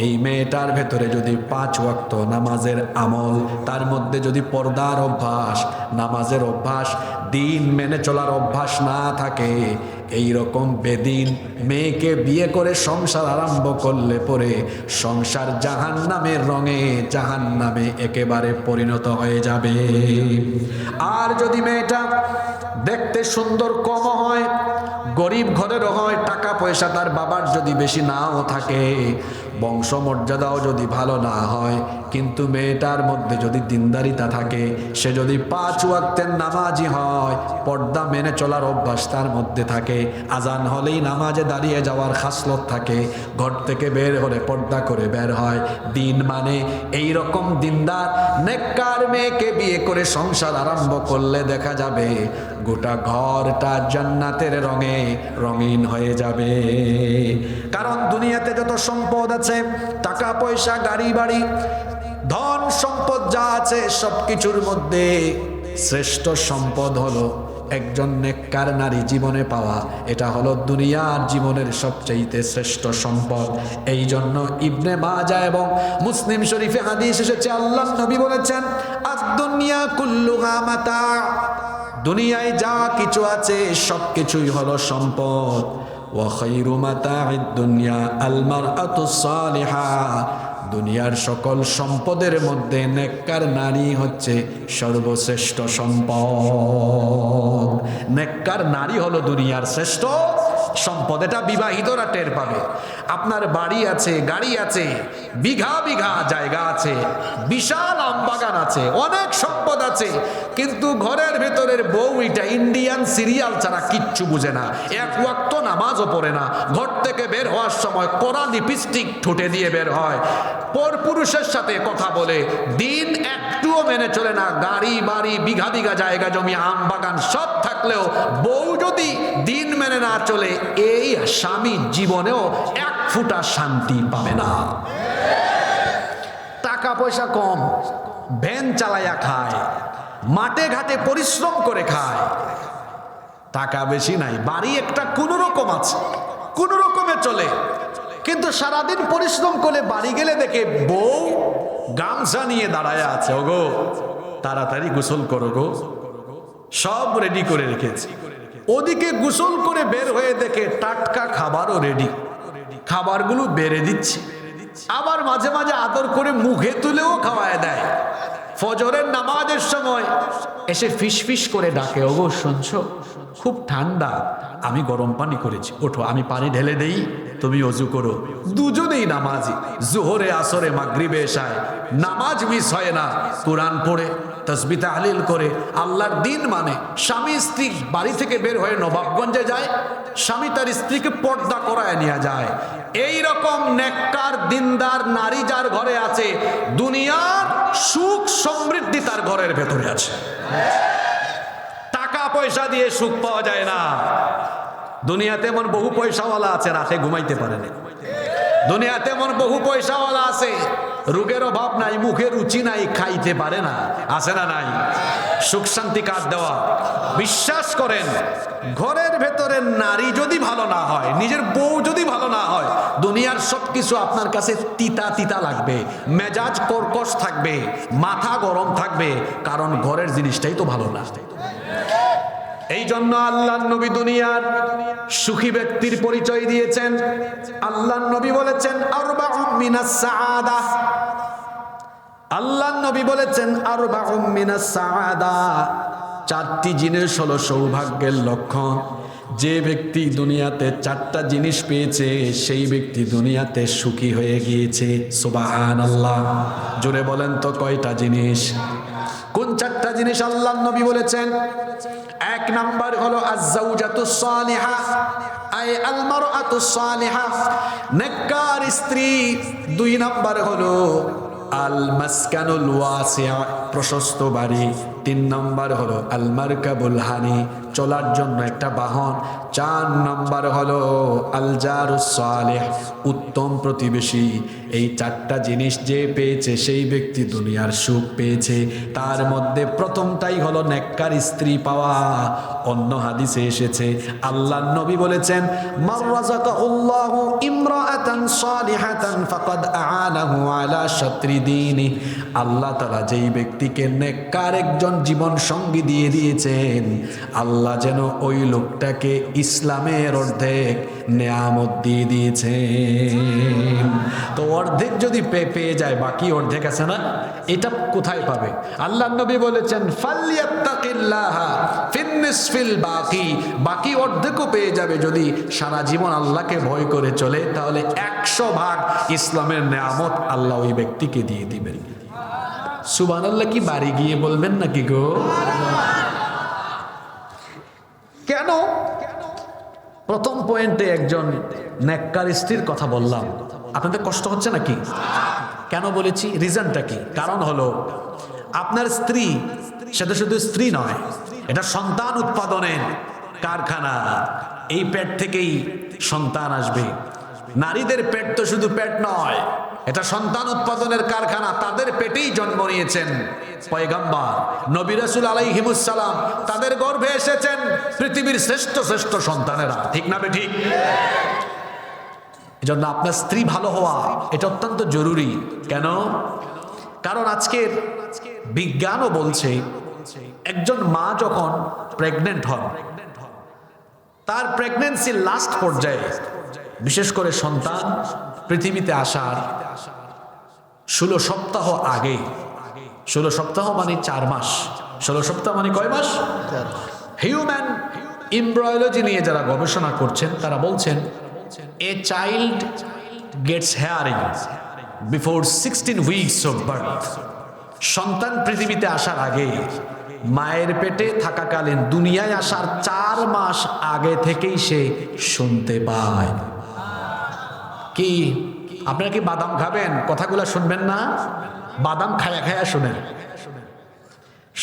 এই মেয়েটার ভেতরে যদি 5 ওয়াক্ত নামাজের আমল, তার মধ্যে যদি পর্দার অভ্যাস, নামাজের অভ্যাস, দিন মেনে চলার অভ্যাস না থাকে, এই রকম বেদিন মেয়েকে বিয়ে করে সংসার আরম্ভ করলে পরে সংসার জাহান্নামের রঙে, জাহান্নামে একেবারে পরিণত হয়ে যাবে। আর যদি মেয়েটা দেখতে সুন্দর কম হয়, গরিব ঘরেরও হয়, টাকা পয়সা তার বাবার যদি বেশি নাও থাকে, বংশমর্যাদাও যদি ভালো না হয়, কিন্তু মেয়েটার মধ্যে যদি দিনদারিতা থাকে, সে যদি 5 ওয়াক্তের নামাজি হয়, পর্দা মেনে চলার অভ্যাস তার মধ্যে থাকে, আজান হলেই নামাজে দাঁড়িয়ে যাওয়ার খাসলত থাকে, ঘর থেকে বের হলে পর্দা করে বের হয়, দিন মানে এই রকম দিনদার নেককার মেয়েকে বিয়ে করে সংসার আরম্ভ করলে দেখা যাবে গোটা ঘরটা জান্নাতের রঙে রঙিন হয়ে যাবে। কারণ দুনিয়াতে যত সম্পদ আছে, টাকা পয়সা, গাড়ি বাড়ি, ধন সম্পদ যা আছে, সবকিছুর মধ্যে শ্রেষ্ঠ সম্পদ হলো একজন নেককার নারী জীবনে পাওয়া। এটা হলো দুনিয়ার জীবনের সবচেয়ে শ্রেষ্ঠ সম্পদ। এই জন্য ইবনে মাজাহ এবং মুসলিম শরীফে হাদিস এসেছে, আল্লাহর নবী বলেছেন, আদ-দুনিয়া কুল্লুহা মাতা, দুনিয়ায় যা কিছু আছে সবকিছুই হলো সম্পদ। ওয়া খায়রু মাতা'আদ দুনিয়া আল মারআতুস সালিহা, দুনিয়ার সকল সম্পদের মধ্যে নেককার নারী হচ্ছে সর্বশ্রেষ্ঠ সম্পদ। নেককার নারী হলো দুনিয়ার শ্রেষ্ঠ সম্পদ। এটা বিবাহিতরা টের পাবে। আপনার বাড়ি আছে, গাড়ি আছে, বিঘা বিঘা জায়গা আছে, বিশাল আমবাগান আছে, অনেক সম্পদ আছে, কিন্তু ঘরের ভেতরের বউ এটা ইন্ডিয়ান সিরিয়াল ছাড়া কিচ্ছু বুঝে না, 1 ওয়াক্ত নামাজও পড়ে না, ঘর থেকে বের হওয়ার সময় কোরআন লিপস্টিক ঠোঁটে দিয়ে বের হয়, পরপুরুষের সাথে কথা বলে, দিন একটুও মেনে চলে না, গাড়ি বাড়ি, বিঘা বিঘা জায়গা জমি, আম বাগান সব থাকলেও বউ যদি দিন মেনে না চলে, এই স্বামী জীবনেও 1 ফুটা শান্তি পাবে না। টাকা পয়সা কম, ভ্যান চালাইয়া খায়, মাঠে ঘাটে পরিশ্রম করে খায়, টাকা বেশি নাই, বাড়ি একটা কোনো রকম আছে, কোনো রকমে চলে, কিন্তু সারাদিন পরিশ্রম করে বাড়ি গেলে দেখে বউ গামছা নিয়ে দাঁড়ায় আছে, ওগো তাড়াতাড়ি গোসল করো গো, সব রেডি করে রেখেছি। ওদিকে গোসল করে বের হয়ে দেখে টাটকা খাবারও রেডি, খাবারগুলো বেড়ে দিচ্ছে, আবার মাঝে মাঝে আদর করে মুখে তুলেও খাওয়ায় দেয়। ফজরের নামাজের সময় এসে ফিস ফিস করে ডাকে, ওগো শুনছো, খুব ঠান্ডা, আমি গরম পানি করেছি, ওঠো আমি পানি ঢেলে দেই, তুমি অজু করো। দুজনেই নামাজি, জোহরে আসরে মাগরিবে এশায় নামাজ মিস হয় না, কোরআন পড়ে তাসবিহ তাহলিল করে আল্লাহর দিন মানে। স্বামী স্ত্রী বাড়ি থেকে বের হয়ে নবাবগঞ্জে যায়, স্বামী তার স্ত্রীকে পর্দা করায় নিয়ে যায়। এই রকম নেককার দিনদার নারী যার ঘরে আছে, দুনিয়ার সুখ সমৃদ্ধি তার ঘরের ভেতরে আছে। টাকা পয়সা দিয়ে সুখ পাওয়া যায় না। দুনিয়াতে এমন বহু পয়সাওয়ালা আছে রাতে ঘুমাইতে পারে না, দুনিয়াতে এমন বহু পয়সাওয়ালা আছে রোগের অভাব নাই, মুখে রুচি নাই, খাইতে পারে না, আছে না নাই? সুখ শান্তি কার দেওয়া? বিশ্বাস করেন, ঘরের ভেতরে নারী যদি ভালো না হয়, নিজের বউ যদি ভালো না হয়, দুনিয়ার সবকিছু আপনার কাছে তিতা তিতা লাগবে, মেজাজ কর্কশ থাকবে, মাথা গরম থাকবে, কারণ ঘরের জিনিসটাই তো ভালো না। এই জন্য আল্লাহর নবী দুনিয়ার সুখী ব্যক্তির পরিচয় দিয়েছেন। আল্লাহর নবী বলেছেন আরবাউম মিনাস সাআদা, আল্লাহর নবী বলেছেন আরবাউম মিনাস সাআদা, চারটি জিনিস হলো সৌভাগ্যের লক্ষণ। যে ব্যক্তি দুনিয়াতে চারটা জিনিস পেয়েছে সেই ব্যক্তি দুনিয়াতে সুখী হয়ে গিয়েছে। সুবহানাল্লাহ, জোরে বলেন তো কয়টা জিনিস? কোন চারটা জিনিস আল্লাহর নবী বলেছেন? এক নাম্বার হলো আয-যাওজাতুস সালিহা, আই আল মারআতুস সালিহা, নেককার স্ত্রী। দুই নাম্বার হলো আল মাসকানুল ওয়াসিআ, প্রশস্ত বাড়ি। তিন নাম্বার হলো আল মারকাবুল হানি, চলার জন্য একটা বাহন। চার নাম্বার হলো আল জারুস সালেহ, উত্তম প্রতিবেশী। এই চারটা জিনিস যে পেয়েছে সেই ব্যক্তি দুনিয়ার সুখ পেয়েছে। তার মধ্যে প্রথমটাই হলো নেককার স্ত্রী পাওয়া। অন্য হাদিসে এসেছে আল্লাহর নবী বলেছেন মান রাযাকাহুল্লাহু ইমরাআতান সালিহাতান ফাকাদ আ'ানাহু আলা শাত্রি দীনি, আল্লাহ তাআলা যেই ব্যক্তিকে নেককার একজন জীবন সঙ্গী দিয়ে দিয়েছেন, আল্লাহ যেন ওই লোকটাকে ইসলামের অর্ধেক নেয়ামত দিয়ে দিয়েছেন। তো অর্ধেক যদি পেয়ে যায়, বাকি অর্ধেক আছে না, এটা কোথায় পাবে? আল্লাহর নবী বলেছেন ফালইয়াত্তাকিল্লাহা ফিন্নিসফিল বাকি, বাকি অর্ধেকও পেয়ে যাবে যদি সারা জীবন আল্লাহকে ভয় করে চলে, তাহলে 100 ভাগ ইসলামের নেয়ামত আল্লাহ ওই ব্যক্তিকে দিয়ে দিবেন। সুবহানাল্লাহ কি বাড়ি গিয়ে বলবেন নাকি গো? কেন প্রথম পয়েন্টে একজন নেককার স্ত্রীর কথা বললাম? আপনাদের কষ্ট হচ্ছে নাকি? কেন বলেছি, রিজনটা কি? কারণ হলো আপনার স্ত্রী সেটা শুধু স্ত্রী নয়, এটা সন্তান উৎপাদনের কারখানা। এই পেট থেকেই সন্তান আসবে। নারীদের পেট তো শুধু পেট নয়, এটা সন্তান উৎপাদনের কারখানা। তাদের পেটেই জন্ম নিয়েছেন পয়গম্বর নবী রাসূল আলাইহিমুস সালাম, তাদের গর্ভে এসেছেন পৃথিবীর শ্রেষ্ঠ শ্রেষ্ঠ সন্তানেরা। ঠিক না বেঠিক? এজন্য আপনার স্ত্রী ভালো হওয়া এটা অত্যন্ত জরুরি। কেন? কারণ আজকের বিজ্ঞানও বলছে একজন মা যখন প্রেগনেন্ট হন, তার প্রেগন্যান্সির লাস্ট পর্যায়ে, বিশেষ করে সন্তান পৃথিবীতে আসার 16 সপ্তাহ আগে, 16 সপ্তাহ মানে 4 মাস, 16 সপ্তাহ মানে কয় মাস? হিউম্যান এমব্রায়োলজি নিয়ে যারা গবেষণা করছেন তারা বলছেন a child gets hearing before 16 weeks of birth. সন্তান পৃথিবীতে আসার আগে, মায়ের পেটে থাকাকালীন দুনিয়ায় আসার 4 মাস আগে থেকেই সে শুনতে পায়। কি আপনারা কি বাদাম খাবেন? কথাগুলো শুনবেন না? বাদাম খায়া খায়া শুনেন।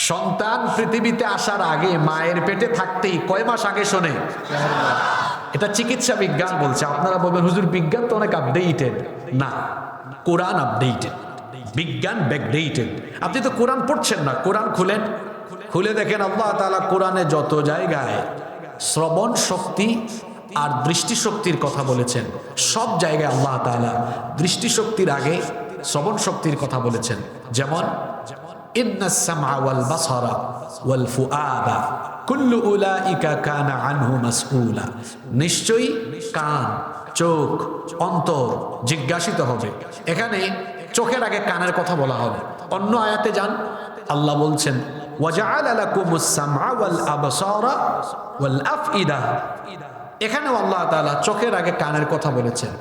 সন্তান পৃথিবীতে আসার আগে, মায়ের পেটে থাকতেই কয় মাস আগে শোনে? এটা চিকিৎসা বিজ্ঞান বলছে। আপনারা বলবেন হুজুর বিজ্ঞান তো অনেক আপডেটেড। না, কোরআন আপডেটেড, বিজ্ঞান ব্যাকডেটেড। আপনি তো কোরআন পড়ছেন না। কোরআন খুলেন, খুলে দেখেন আল্লাহ তাআলা কোরআনে যত জায়গায় শ্রবণ শক্তি আর দৃষ্টিশক্তির কথা বলেছেন, সব জায়গায় আল্লাহ তাআলা দৃষ্টিশক্তির আগে শ্রবণ শক্তির কথা বলেছেন। যেমন ইন্নাস সামআ ওয়াল বাসারা ওয়াল ফুআদা কুল্লু উলাইকা কানা আনহু মাসউলা, নিশ্চয়ই কান, চোখ, অন্তর জিজ্ঞাসিত হবে। এখানে চোখের আগে কানের কথা বলা হবে। অন্য আয়াতে যান, আল্লাহ বলছেন ওয়াজআলা লাকুমুস সামআ ওয়াল আবসারা ওয়াল আফইদা, এখানেও আল্লাহ তাআলা চোখের আগে কানের কথা বলেছেন।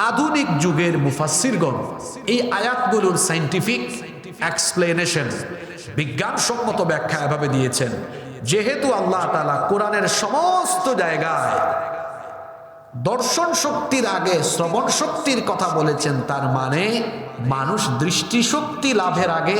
আধুনিক যুগের মুফাসসিরগণ এই আয়াতগুলোর সায়েন্টিফিক এক্সপ্লেনেশন, বিজ্ঞানসম্মত ব্যাখ্যা এভাবে দিয়েছেন, যেহেতু আল্লাহ তাআলা কোরআনের সমস্ত জায়গায় দর্শন শক্তির আগে শ্রবণ শক্তির কথা বলেছেন, তার মানে মানুষ দৃষ্টিশক্তি লাভের আগে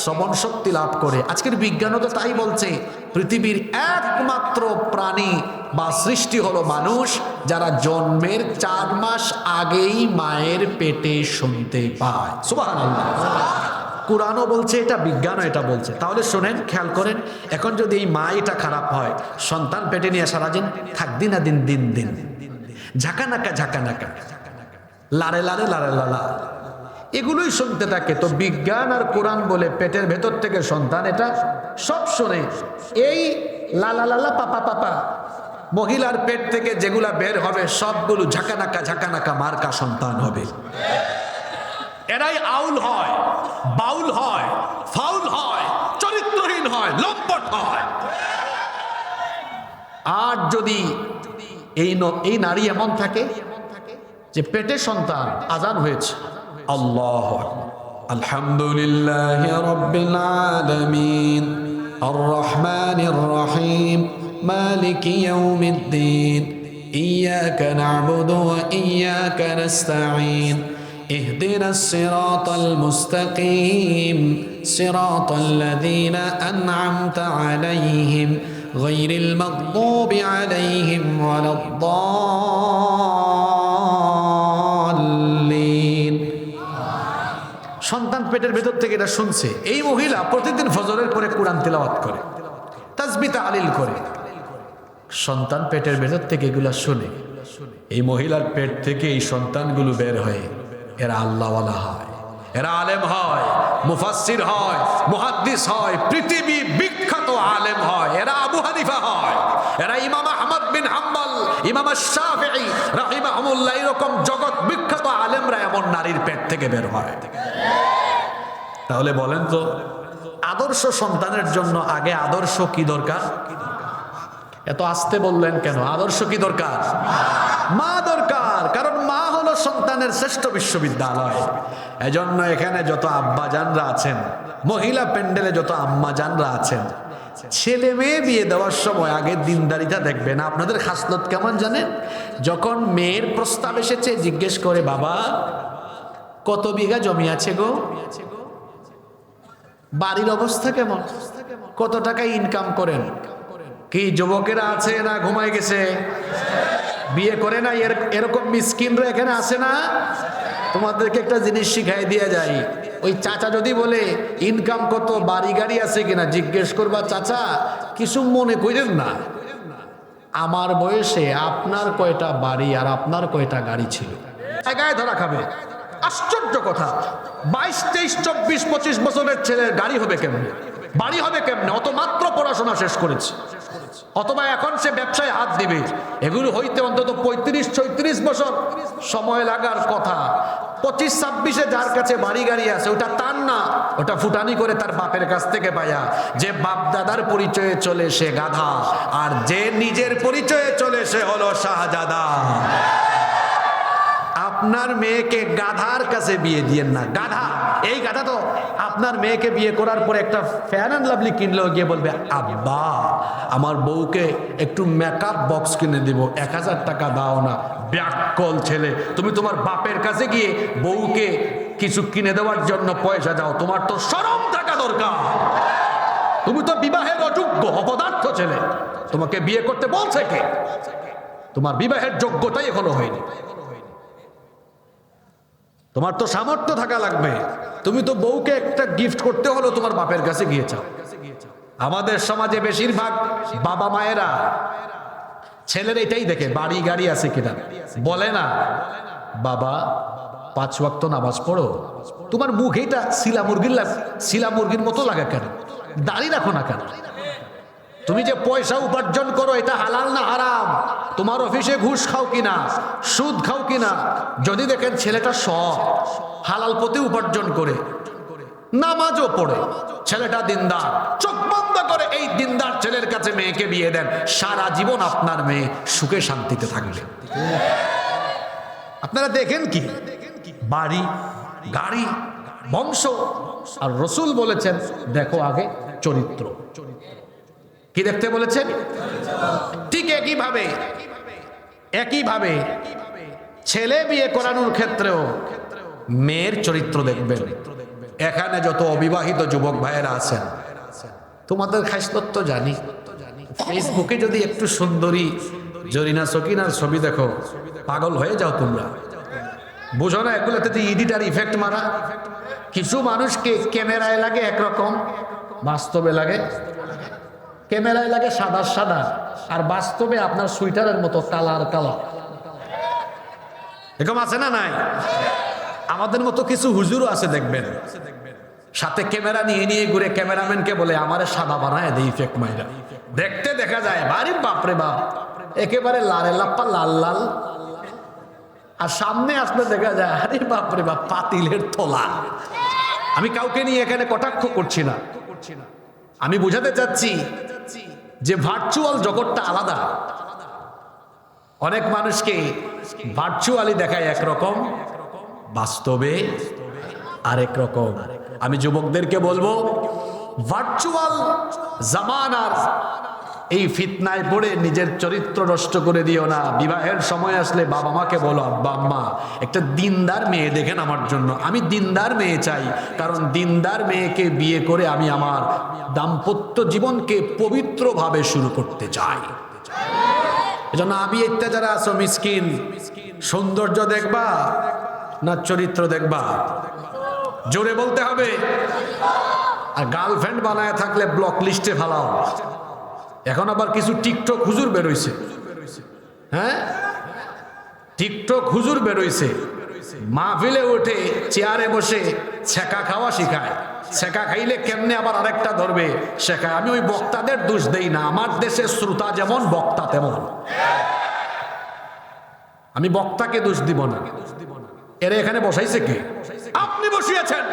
শ্রবণ শক্তি লাভ করে। আজকের বিজ্ঞানও তো তাই বলছে। পৃথিবীর একমাত্র প্রাণী বা সৃষ্টি হলো মানুষ, যারা জন্মের 4 মাস আগেই মায়ের পেটে শুনতে পায়। সুবহানাল্লাহ। কোরআনও বলছে এটা, বিজ্ঞানও এটা বলছে। তাহলে শোনেন, খেয়াল করেন, এখন যদি এই মা এটা খারাপ হয়, সন্তান পেটে নিয়ে সারাদিন থাকদি না, দিন দিন দিন ঝাঁকানাকা ঝাঁকানাকা, লারে লারে লারে লালা, এগুলোই শুনতে থাকে। তো বিজ্ঞান আর কোরআন বলে পেটের ভেতর থেকে সন্তান এটা সব শোনে। এই লালা লালা পাপা পাপা মহিলার পেট থেকে যেগুলা বের হবে সবগুলো ঝাঁকানাকা ঝাঁকানাকা মার্কা সন্তান হবে। এরাই আউল হয়, বাউল হয়, ফাউল হয়, চরিত্রহীন হয়, লম্পট হয়। আর যদি এই নারী এমন থাকে যে পেটে সন্তান, আজান হয়েছে, আল্লাহু আকবার, আলহামদুলিল্লাহি রাব্বিল আলামিন আর রহমানির রহিম মালিকি ইয়াউমিদ্দিন ইয়াকা না'বুদু ওয়া ইয়াকা নাস্তাঈন اهدنا الصراط المستقيم صراط الذين أنعمت عليهم غير المغضوب عليهم ولا الضالين। সন্তান পেটের ভেতর থেকে এটা শুনছে। এই মহিলা প্রতিদিন ফজরের পরে কোরআন তেলাওয়াত করে, তাসবিহ তাহলিল করে, সন্তান পেটের ভেতর থেকে এগুলা শুনে। এই মহিলার পেট থেকে এই সন্তানগুলো বের হয়, এরা আল্লাহওয়ালা হয়, এরা আলেম হয়, মুফাসসির হয়, মুহাদ্দিস হয়, পৃথিবী বিখ্যাত আলেম হয়, এরা আবু হানিফা হয়, এরা ইমাম আহমদ বিন হাম্বল, ইমাম শাফিঈ রাহিমাহুমুল্লাহ, এরকম জগৎ বিখ্যাত আলেমরা এমন নারীর পেট থেকে বের হয়। তাহলে বলেন তো, আদর্শ সন্তানের জন্য আগে আদর্শ কি দরকার? এত আস্তে বললেন কেন? আদর্শ কি দরকার? মা দরকার। কারণ মা হলো সন্তানের শ্রেষ্ঠ বিশ্ববিদ্যালয়। এজন্য এখানে যত আব্বাজানরা আছেন, মহিলা প্যান্ডেলে যত আম্মাজানরা আছেন, ছেলে মেয়ে বিয়ে দেওয়ার সময় আগে দিনদারিতা দেখবেন। আপনাদের খাসলত কেমন জানেন? যখন মেয়ের প্রস্তাব এসেছে, জিজ্ঞেস করে, বাবা কত বিঘা জমি আছে গো, বাড়ির অবস্থা কেমন, কত টাকা ইনকাম করেন, কি যুবকেরা আছে না ঘুমায় গেছে, বিয়ে করে না, এরকম মিসকিনরা এখানে আসে না? তোমাদেরকে একটা জিনিস শিখাই দিয়ে যাই, ওই চাচা যদি বলে ইনকাম কত, বাড়ি গাড়ি আছে কিনা, জিজ্ঞেস করবা, চাচা কিছু মনে করেন না, আমার বয়সে আপনার কয়টা বাড়ি আর আপনার কয়টা গাড়ি ছিল? গায়ে ধরা খাবে। আশ্চর্য কথা, 22, 23, 24, 25 বছরের ছেলের গাড়ি হবে কেমনে, বাড়ি হবে কেমনে? অত মাত্র পড়াশোনা শেষ করেছে, অথবা এখন সে ব্যবসায় হাত দিবে। এগুলো হইতে অন্তত 35-36 বছর সময় লাগার কথা। 25-26-এ যার কাছে বাড়ি গাড়ি আছে, ওটা তার না, ওটা ফুটানি করে তার বাপের কাছ থেকে পায়া। যে বাপ দাদার পরিচয়ে চলে সে গাধা, আর যে নিজের পরিচয়ে চলে সে হলো শাহজাদা। আপনার মেয়েকে গাধার কাছে বিয়ে দিয়েন না। গাধা, এই গাধা তো আপনার মেয়েকে বিয়ে করার পরে একটা ফ্যান অ্যান্ড লাভলি কিনলেও গিয়ে বলবে, আব্বা আমার বউকে একটু মেকআপ বক্স কিনে দিব, 1000 টাকা দাও না। ব্যাককল ছেলে, তুমি তোমার বাপের কাছে গিয়ে বউকে কিছু কিনে দেওয়ার জন্য পয়সা দাও, তোমার তো শরম থাকা দরকার। তুমি তো বিবাহের অযোগ্য অপদার্থ ছেলে, তোমাকে বিয়ে করতে বলছে কে? তোমার বিবাহের যোগ্যতাই এখনো হয়নি। তোমার তো সামর্থ্য থাকা লাগবে। তুমি তো বউকে একটা গিফট করতে হলো তোমার বাপের কাছে গিয়েছো। আমাদের সমাজে বেশিরভাগ বাবা মায়েরা ছেলের এটাই দেখে, বাড়ি গাড়ি আছে কিনা। বলে না, বাবা 5 ওয়াক্ত নামাজ পড়ো, তোমার মুখ এটা শিলা মুরগির মতো লাগে কেন? দাড়ি রাখো না কেন? তুমি যে পয়সা উপার্জন করো এটা হালাল না হারাম? তোমার অফিসে ঘুষ খাও কিনা, সুদ খাও কিনা? যদি দেখেন ছেলেটা সৎ, হালাল পথে উপার্জন করে, নামাজও পড়ে, ছেলেটা দিনদার, চোখ বন্ধ করে এই দিনদার ছেলের কাছে মেয়েকে বিয়ে দেন, সারা জীবন আপনার মেয়ে সুখে শান্তিতে থাকবে। আপনারা দেখেন কি বাড়ি গাড়ি বংশ, আর রসুল বলেছেন দেখো আগে চরিত্র। কি দেখতে বলেছেন? ঠিক একইভাবে ছেলে বিয়ে করানোর ক্ষেত্রেও মেয়ের চরিত্র দেখবেন। এখানে যত অবিবাহিত যুবক ভাইয়েরা আছেন, তোমাদের খাসলত তো জানি। ফেসবুকে যদি একটু সুন্দরী জরিনা সকিনার ছবি দেখো, পাগল হয়ে যাও তোমরা। বুঝো না এগুলোতে যে এডিটার ইফেক্ট মারা। কিছু মানুষকে ক্যামেরায় লাগে একরকম, বাস্তবে লাগে, ক্যামেরায় লাগে সাদা সাদা, আর বাস্তবে আপনার সুইটারের মতো কালার কালার। এরকম আছে না নাই? আমাদের মতো কিছু হুজুরও আছে দেখবেন, সাথে ক্যামেরা নিয়ে নিয়ে ঘুরে ক্যামেরাম্যানকে বলে আমারে সাদা বানায় দেই ইফেক্ট মাইরা। দেখতে দেখা যায় বাড়ি বাপরে বাপ, একেবারে লালে লাপ্পা লাল লাল, আর সামনে আসলে দেখা যায় আরে বাপরে বাপ পাতিলের তোলা। আমি কাউকে নিয়ে এখানে কটাক্ষ করছি না, আমি বুঝাতে চাচ্ছি যে ভার্চুয়াল জগৎটা আলাদা। অনেক মানুষকে ভার্চুয়ালি দেখায় একরকম, বাস্তবে আরেক রকম। আমি যুবকদেরকে বলবো, ভার্চুয়াল জামানার এই ফিতনায় পড়ে নিজের চরিত্র নষ্ট করে দিও না। বিবাহের সময় আসলে বাবা মাকে বলো, আব্বা আম্মা একটা দিনদার মেয়ে দেখেন আমার জন্য, আমি দিনদার মেয়ে চাই, কারণ দিনদার মেয়েকে বিয়ে করে আমি আমার দাম্পত্য জীবনকে পবিত্রভাবে শুরু করতে চাই। এজন্য আমি ইত্যা যারা আছো মিসকিন, সৌন্দর্য দেখবা না চরিত্র দেখবা? জোরে বলতে হবে। আর গার্লফ্রেন্ড বানায় থাকলে ব্লক লিস্টে ফেলাও। এখন আবার কিছু টিকটক হুজুর বেরোইছে, হ্যাঁ টিকটক হুজুর বেরোইছে, মাহফিলে উঠে চেয়ারে বসে ছেঁকা খাওয়া শিখায়। ছেঁকা খাইলে কেমনে আবার আরেকটা ধরবে শেখায়। আমি ওই বক্তাদের দোষ দেই না, আমার দেশের শ্রোতা যেমন বক্তা তেমন। আমি বক্তাকে দোষ দিব না, এরা এখানে বসাইছে কে? আপনি বসিয়েছেন।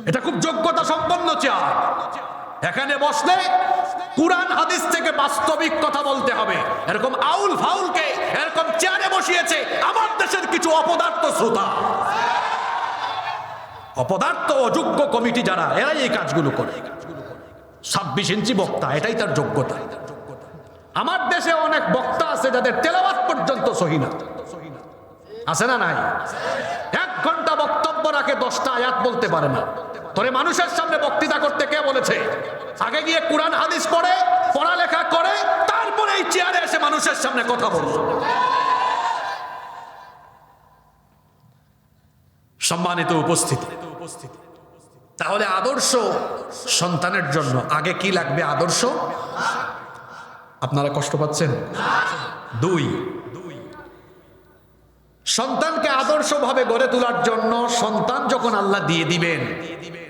এটা খুব যোগ্যতা সম্পন্ন চেয়ার। এখানে বসলে কুরআন হাদিস থেকে বাস্তবিক কথা বলতে হবে। এরকম আউল ফাউলকে এরকম চেয়ারে বসিয়েছে আমার দেশের কিছু অপদার্থ শ্রোতা, অপদার্থ অযোগ্য কমিটি যারা, এরাই এই কাজগুলো করে। 26 ইঞ্চি বক্তা, এটাই তার যোগ্যতা। আমার দেশে অনেক বক্তা আছে যাদের তেলাওয়াত পর্যন্ত সহি না, আছে না নাই? 1 ঘন্টা বক্তব্য রাখে 10টা আয়াত বলতে পারে না। তোরে মানুষের সামনে বক্তৃতা করতে কে বলেছে? আগে গিয়ে কুরআন হাদিস পড়ে, পড়ালেখা করে, তারপরে এই চেয়ারে এসে মানুষের সামনে কথা বল। সম্মানিত উপস্থিতি, তাহলে আদর্শ সন্তানের জন্য আগে কি লাগবে? আদর্শ। আপনারা কষ্ট পাচ্ছেন? 2, সন্তানকে আদর্শভাবে গড়ে তোলার জন্য সন্তান যখন আল্লাহ দিয়ে দিবেন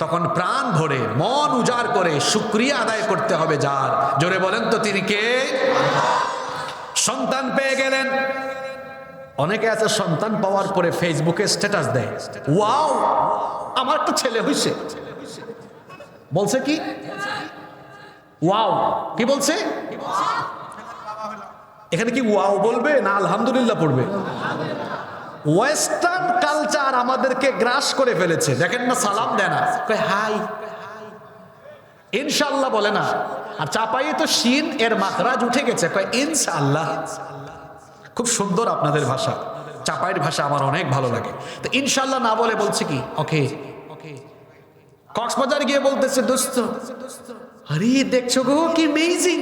তখন প্রাণ ভরে মন উজাড় করে শুকরিয়া আদায় করতে হবে যার। জোরে বলেন তো তিনি কে? সন্তান পেয়ে গেলেন। অনেকে আছে সন্তান পাওয়ার পরে ফেসবুকে স্ট্যাটাস দেয়, ওয়াও আমার একটা ছেলে হইছে। বলছে কি? ওয়াও। কি বলছে? এখানে কি ওয়াও বলবে না আলহামদুলিল্লাহ পড়বে? ওয়েস্টার্ন কালচার আমাদেরকে গ্রাস করে ফেলেছে। দেখেন না, সালাম দেয় না, হাই ইনশাআল্লাহ বলে না। আর চাপাইয়ে তো শিন এর মাখরাজ উঠে গেছে, কয় ইনশাআল্লাহ। খুব সুন্দর আপনাদের ভাষা, চাপাইয়ের ভাষা আমার অনেক ভালো লাগে। তো ইনশাআল্লাহ না বলে বলছে কি ওকে। কক্সবাজার গিয়ে বলতেছে, দোস্ত আরে দেখছো গো কি অ্যামেজিং,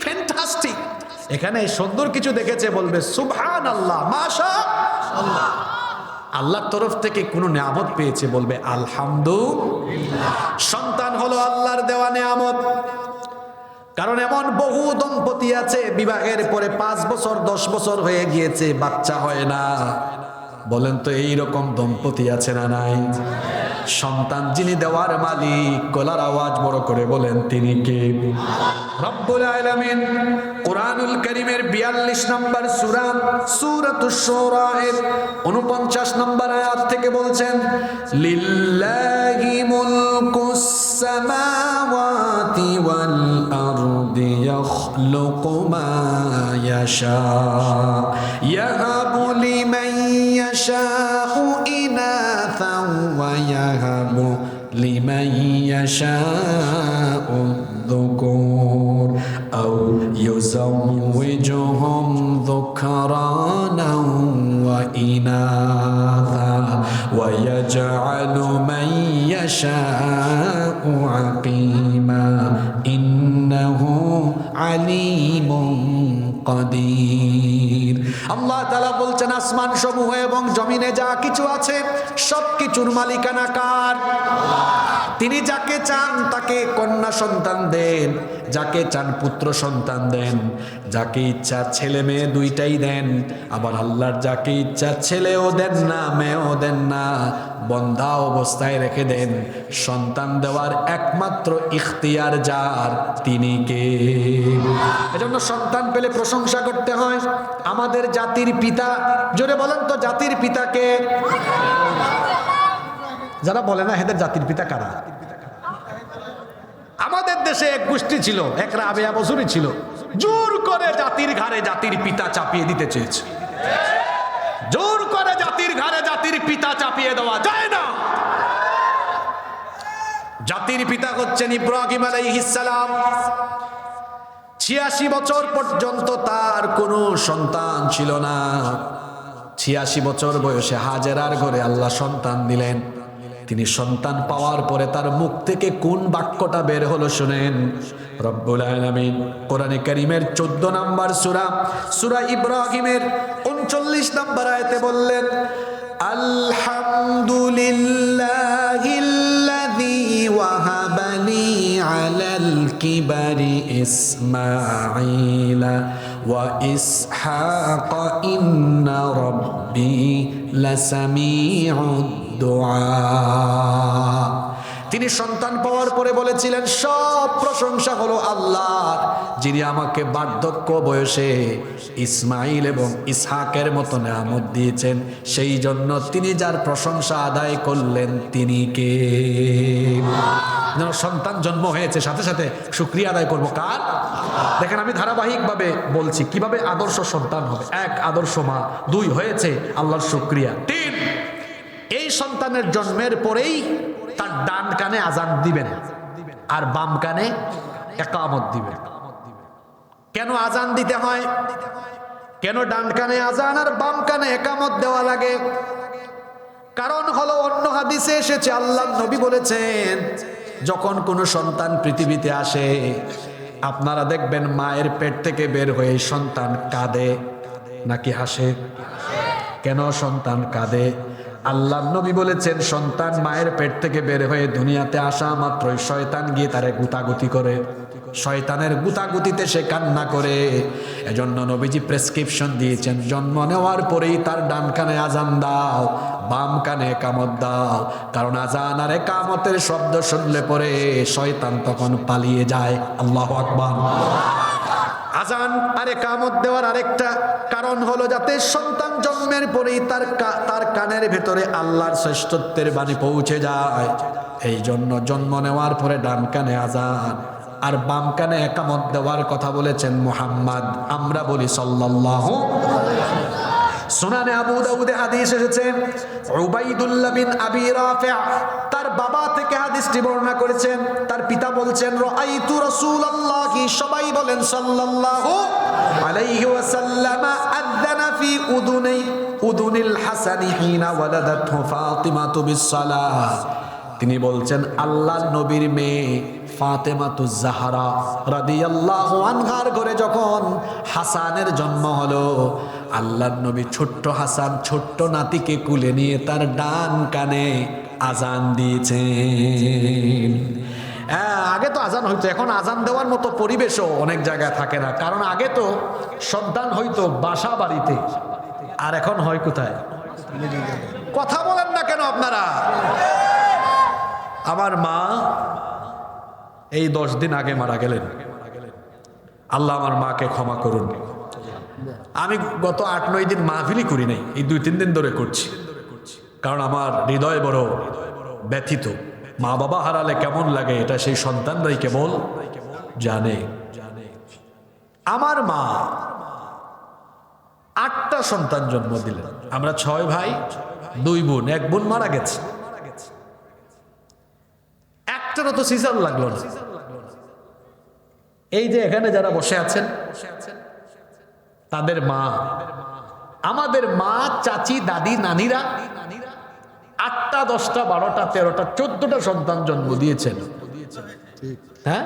ফ্যান্টাস্টিক। এখানে সুন্দর কিছু দেখেছে বলবে সুবহানাল্লাহ, মাশাআল্লাহ। আল্লাহর তরফ থেকে কোনো নিয়ামত পেয়েছে বলবে আলহামদুলিল্লাহ। সন্তান হলো আল্লাহর দেওয়া নিয়ামত। কারণ এমন বহু দম্পতি আছে বিবাহের পরে 5 বছর 10 বছর হয়ে গিয়েছে, বাচ্চা হয় না। বলেন তো এইরকম দম্পতি আছে না নাই? সন্তান যিনি দেওয়ার মালিক, গলার আওয়াজ বড় করে বলেন তিনি কে? রব্বুল আলামিন কুরআনুল কারীমের 42 নম্বর সূরা সূরাতুশ শুরা এর 49 নম্বর আয়াত থেকে বলছেন, লিল্লাহি মুলকুস সামাওয়াতি ওয়াল আরদি ইয়াখলুকু মা ইয়াশা ইয়াহাবু লিমান ইয়াশাউ ইনাথাও ওয়া ইয়াহাবু লিমান ইয়াশাউ الذكور أو يزوجهم ذكرانا وإناثا ويجعل من يشاء عقيما إنه عليم قدير। আল্লাহ তাআলা বলছেন আসমান সমূহ এবং জমিনে যা কিছু আছে সবকিছুর মালিকানা কার? তিনি যাকে চান তাকে কন্যা সন্তান দেন, যাকে চান পুত্র সন্তান দেন, যাকে ইচ্ছা ছেলে মেয়ে দুইটাই দেন। আবার আল্লাহর যাকে ইচ্ছা ছেলেও দেন না মেয়েও দেন না, বন্ধা অবস্থায় রেখে দেন। সন্তান দেওয়ার একমাত্র ইখতিয়ার যার, তিনি কে? এজন্য সন্তান পেলে প্রশংসা করতে হয়। আমাদের জাতির পিতা, জোরে বলেন তো জাতির পিতা কে? যারা বলে না এদের জাতির পিতা কারা? আমাদের দেশে এক গোষ্ঠী ছিল, এক রাবেয়া বসুরি ছিল, জোর করে জাতির ঘাড়ে জাতির পিতা চাপিয়ে দিতে চেয়েছে। জোর করে জাতির ঘাড়ে জাতির পিতা চাপিয়ে দেওয়া যায় না। জাতির পিতা হচ্ছেন ইব্রাহিম আলাইহিস সালাম। 86 বছর পর্যন্ত তার কোনো সন্তান ছিল না। 86 বছর বয়সে হাজেরার ঘরে আল্লাহ সন্তান দিলেন। তিনি সন্তান পাওয়ার পরে তার মুখ থেকে কোন বাক্যটা বের হলো শুনেন। রব্বুল আলামিন কোরআনে কারীমের 14 নম্বর সূরা, সূরা ইব্রাহিমের 39 নম্বর আয়াতে বললেন, আলহামদুলিল্লাহিল্লাযী ওয়াহাবালি আলাল কিবারি ইসমাঈলা ওয়া ইসহাক ইন্না রাব্বি লাসামিউদ দুআ। তিনি সন্তান পাওয়ার পরে বলেছিলেন সব প্রশংসা হলো আল্লাহর, যিনি আমাকে বার্ধক্য বয়সে ইসমাইল এবং ইসহাকের মতো নিয়ামত দিয়েছেন। সেই জন্য তিনি যার প্রশংসা আদায় করলেন তিনি কে? সন্তান জন্ম হয়েছে, সাথে সাথে শুকরিয়া আদায় করবো কার? দেখেন আমি ধারাবাহিকভাবে বলছি কিভাবে আদর্শ সন্তান হবে। 1 আদর্শ মা, 2 হয়েছে আল্লাহর শুকরিয়া, 3 এই সন্তানের জন্মের পরেই তার ডান কানে আজান দিবেন আর বাম কানে ইকামত দিবেন। কেন আজান দিতে হয়? কেন ডান কানে আজান আর বাম কানে ইকামত দেওয়া লাগে? কারণ হলো অন্য হাদিসে এসেছে, আল্লাহর নবী বলেছেন যখন কোনো সন্তান পৃথিবীতে আসে আপনারা দেখবেন মায়ের পেট থেকে বের হয়ে সন্তান কাঁদে নাকি হাসে? কেন সন্তান কাঁদে? আল্লাহর নবী বলেছেন সন্তান মায়ের পেট থেকে বের হয়ে দুনিয়াতে আসা মাত্রই শয়তান গিয়ে তারে গুতাগুতি করে, শয়তানের গুতাগুতিতে সে কান্না করে। এজন্য নবীজি প্রেসক্রিপশন দিয়েছেন জন্ম নেওয়ার পরেই তার ডান কানে আজান দাও, বাম কানে ইকামত দাও। কারণ আজান আর ইকামতের শব্দ শুনলে পরে শয়তান তখন পালিয়ে যায়। আল্লাহু আকবার। আজান আর ইকামত দেওয়ার আরেকটা কারণ হলো যাতে সন্তান জন্মের পরেই তার কানের ভেতরে আল্লাহর শ্রেষ্ঠত্বের বাণী পৌঁছে যায়। এই জন্য জন্ম নেওয়ার পরে ডান কানে আজান আর বাম কানে ইকামত দেওয়ার কথা বলেছেন মুহাম্মদ। আমরা বলি সাল্লাল্লাহু। সুনানে আবু দাউদে হাদিস এসেছে, উবাইদুল্লাহ বিন আবি রাফি' তার বাবা থেকে হাদিসটি বর্ণনা করেছেন। তার পিতা বলছেন রাআইতু রাসূলুল্লাহি, সবাই বলেন সাল্লাল্লাহু আলাইহি ওয়াসাল্লাম, আযানা ফি উদুনিল হাসানি হিনা ওয়ালাদাতহু ফাতিমাতু বিসসালাহ। তিনি বলছেন আল্লাহর নবীর মেয়ে ফাতেমাতুজ জাহরা রাদিয়াল্লাহু আনহার ঘরে যখন হাসানের জন্ম হলো, আল্লাহর নবী ছোট্ট হাসান ছোট্ট নাতিকে কুলে নিয়ে তার ডান কানে আজান দিয়েছেন। আগে তো আজান হইতো, এখন আজান দেওয়ার মতো পরিবেশও অনেক জায়গায় থাকে না। কারণ আগে তো সন্তান হইতো বাসা বাড়িতে, আর এখন হয় কোথায়? কথা বলেন না কেন আপনারা? আমার মা এই 10 দিন আগে মারা গেলেন। আল্লাহ আমার মাকে ক্ষমা করুন। আমি গত 8-9 দিন মাহফিলই করি নাই, এই 2-3 দিন ধরে করছি। কারণ আমার হৃদয় বড় ব্যথিত। মা বাবা হারালে কেমন লাগে এটা সেই সন্তানরাই কেবল জানে। আমার মা 8টা সন্তান জন্ম দিলেন। আমরা 6 ভাই 2 বোন, 1 বোন মারা গেছে। একটারও তো সিজার লাগলো না। এই যে এখানে যারা বসে আছেন তাদের মা, আমাদের মা, চাচি, দাদি, নানিরা 8টা 10টা 12টা 13টা 14টা সন্তান জন্ম দিয়েছেন। হ্যাঁ,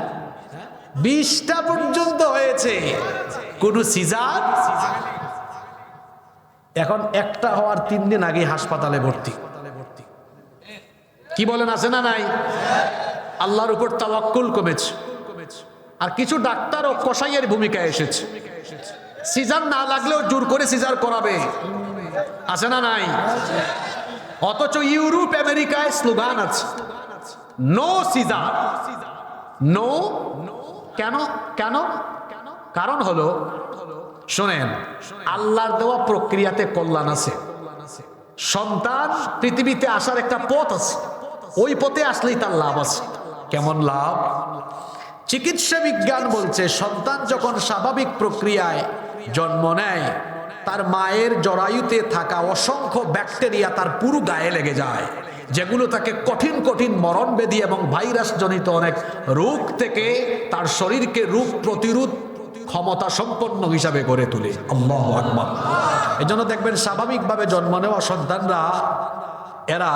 20টা পর্যন্ত হয়েছে। কোন সিজার এখন একটা হওয়ার 3 দিন আগে হাসপাতালে ভর্তি। কি বলেন, আছে না নাই? আল্লাহর উপর তাওয়াক্কুল কমেছে। আর কিছু ডাক্তার ও কসাইয়ের ভূমিকায় এসেছে, সিজার না লাগলেও জোর করে সিজার করাবে, আছে না নাই? অথচ ইউরোপ আমেরিকায় স্লোগান আছে, নো সিজার, নো। কেন? কেন? কারণ হলো, শোনেন, আল্লাহর দেওয়া প্রক্রিয়াতে কল্যাণ আছে। সন্তান পৃথিবীতে আসার একটা পথ আছে, ওই পথে আসলেই তার লাভ আছে। কেমন লাভ? চিকিৎসা বিজ্ঞান বলছে, সন্তান যখন স্বাভাবিক প্রক্রিয়ায় জন্ম নেয়, তার মায়ের জরায়ুতে থাকা অসংখ্য ব্যাকটেরিয়া তার পুরো গায়ে লেগে যায়, যেগুলো তাকে কঠিন কঠিন মরণব্যাধি এবং ভাইরাস জনিত অনেক রোগ থেকে তার শরীরকে রোগ প্রতিরোধ ক্ষমতা সম্পন্ন হিসাবে গড়ে তোলে। আল্লাহু আকবার। এজন্য দেখবেন স্বাভাবিকভাবে জন্ম নেওয়া সন্তানরা, এরা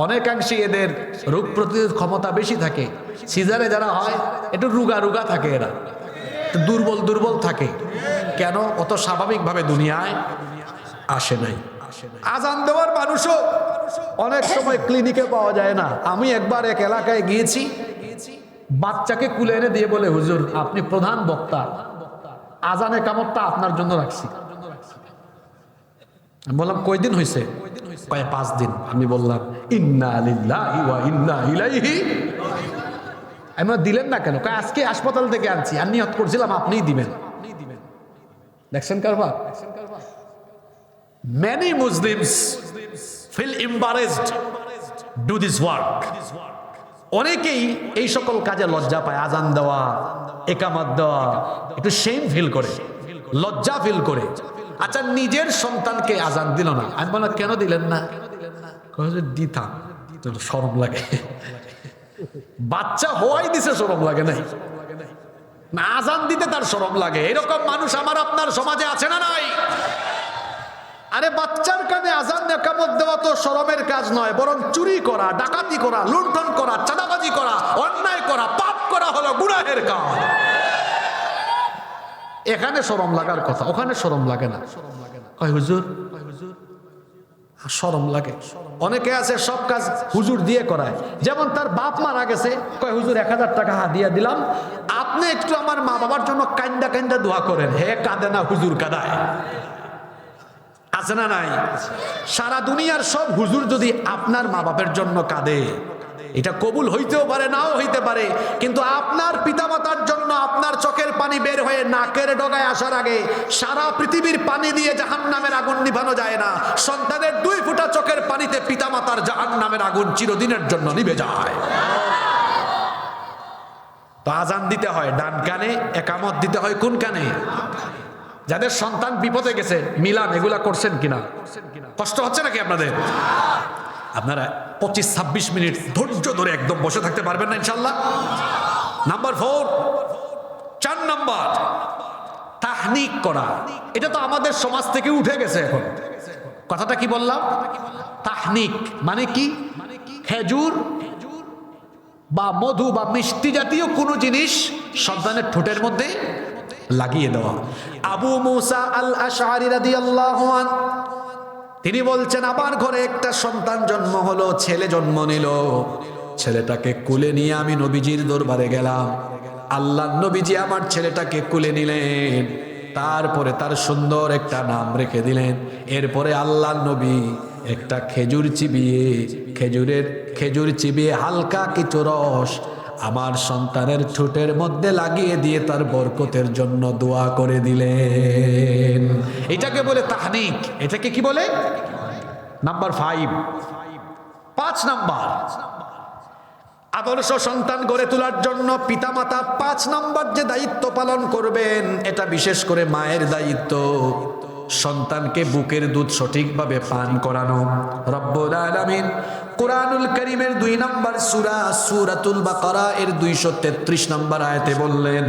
অনেকাংশে এদের রোগ প্রতিরোধ ক্ষমতা বেশি থাকে। সিজারে যারা হয় একটু রুগা রুগা থাকে, এরা একটু দুর্বল দুর্বল থাকে। কেন? অত স্বাভাবিকভাবে দুনিয়ায় আসে নাই। আজান দেওয়ার মানুষও অনেক সময় ক্লিনিকে পাওয়া যায় না। আমি একবার এক এলাকায় গিয়েছি, বাচ্চাকে কুলে এনে দিয়ে বলে, হুজুর আপনি প্রধান বক্তা, আজানে কামতটা আপনার জন্য রাখছি। আমি বললাম কয়দিন হয়েছে? কয় 5 দিন। আমি বললাম ইন্না লিল্লাহি ওয়া ইন্না ইলাইহি। আমি দিলেন না কেন? কয় আজকে হাসপাতাল থেকে আনছি, আর নিয়ত করছিলাম আপনিই দিবেন। দেখছেন কারবার? Many Muslims feel embarrassed do this work. অনেকেই এই সকল কাজে লজ্জা পায়, আজান দেওয়া, একামত দেওয়া, একটু শেম ফিল করে, লজ্জা ফিল করে। আচ্ছা, নিজের সন্তানকে আজান দিল না, আমি বললাম কেন দিলেন না? দিতাম, শরম লাগে। বাচ্চা হওয়াই দিছে, শরম লাগে নাই? না, আজান দিতে তার শরম লাগে। এরকম মানুষ আমার আপনার সমাজে আছে না নাই? আরে বাচ্চার কানে আজান একামত দেওয়া তো শরমের কাজ নয়, বরং চুরি করা, ডাকাতি করা, লুণ্ঠন করা, চাঁদাবাজি করা, অন্যায় করা, পাপ করা হলো গুনাহের কাজ। এখানে শরম লাগার কথা, ওখানে শরম লাগে না। কয় হুজুর শরম লাগে। অনেকে আছে সব কাজ হুজুর দিয়ে করায়, যেমন তার বাপ মারা গেছে, কয় হুজুর 1000 টাকা হাদিয়া দিলাম, আপনি একটু আমার মা বাবার জন্য কান্দা কান্দা দোয়া করেন। হে কাঁদে না, হুজুর কাঁদায়, আছে না নাই? সারা দুনিয়ার সব হুজুর যদি আপনার মা বাপের জন্য কাঁদে, এটা কবুল হইতেও পারে, নাও হইতে পারে, কিন্তু আপনার পিতামাতার জন্য আপনার চোখের পানি বের হয়ে নাকের ডগায় আসার আগে সারা পৃথিবীর পানি দিয়ে জাহান্নামের আগুন নিভানো যায় না। সন্তানের 2 ফোঁটা চোখের পানিতে পিতামাতার জাহান্নামের আগুন চিরদিনের জন্য নিভে যায়। তো আজান দিতে হয় ডান কানে, একামত দিতে হয় কোন কানে? যাদের সন্তান বিপদে গেছে, মিলান এগুলা করছেন কিনা? কষ্ট হচ্ছে নাকি আপনাদের? আপনারা 25-26 মিনিট ধৈর্য ধরে একদম বসে থাকতে পারবেন না ইনশাল্লাহ? নাম্বার 4, 4 নাম্বার, তাহনিক করা। এটা তো আমাদের সমাজ থেকে উঠে গেছে এখন। কথাটা কি বললাম? তাহনিক মানে কি? খেজুর বা মধু বা মিষ্টি জাতীয় কোনো জিনিস সন্তানের ঠোঁটের মধ্যে লাগিয়ে দেওয়া। আবু মুসা আল আশআরী রাদিয়াল্লাহু আনহু তিনি বলছেন, আমার ঘরে একটা সন্তান জন্ম হলো, ছেলে জন্ম নিল। ছেলেটাকে কুলে নিয়ে আমি নবীজির দরবারে গেলাম। আল্লাহ নবীজি আমার ছেলেটাকে কুলে নিলেন, তারপরে তার সুন্দর একটা নাম রেখে দিলেন। এরপরে আল্লাহ নবী একটা খেজুর চিবিয়ে হালকা কিছু রস আমার সন্তানের ঠোঁটের মধ্যে লাগিয়ে দিয়ে তার বরকতের জন্য দোয়া করে দিলেন। এটাকে বলে তাহনিক। এটাকে কি বলে? নাম্বার 5 নাম্বার, আদর্শ সন্তান গড়ে তোলার জন্য পিতামাতা 5 নাম্বার যে দায়িত্ব পালন করবেন, এটা বিশেষ করে মায়ের দায়িত্ব। সন্তানকে বুকের দুধ সঠিকভাবে পান করানো। রব্বুল আলামিন কুরআনুল কারীমের 2 নম্বর সূরা সূরাতুল বাকারা এর 233 নম্বর আয়াতে বললেন,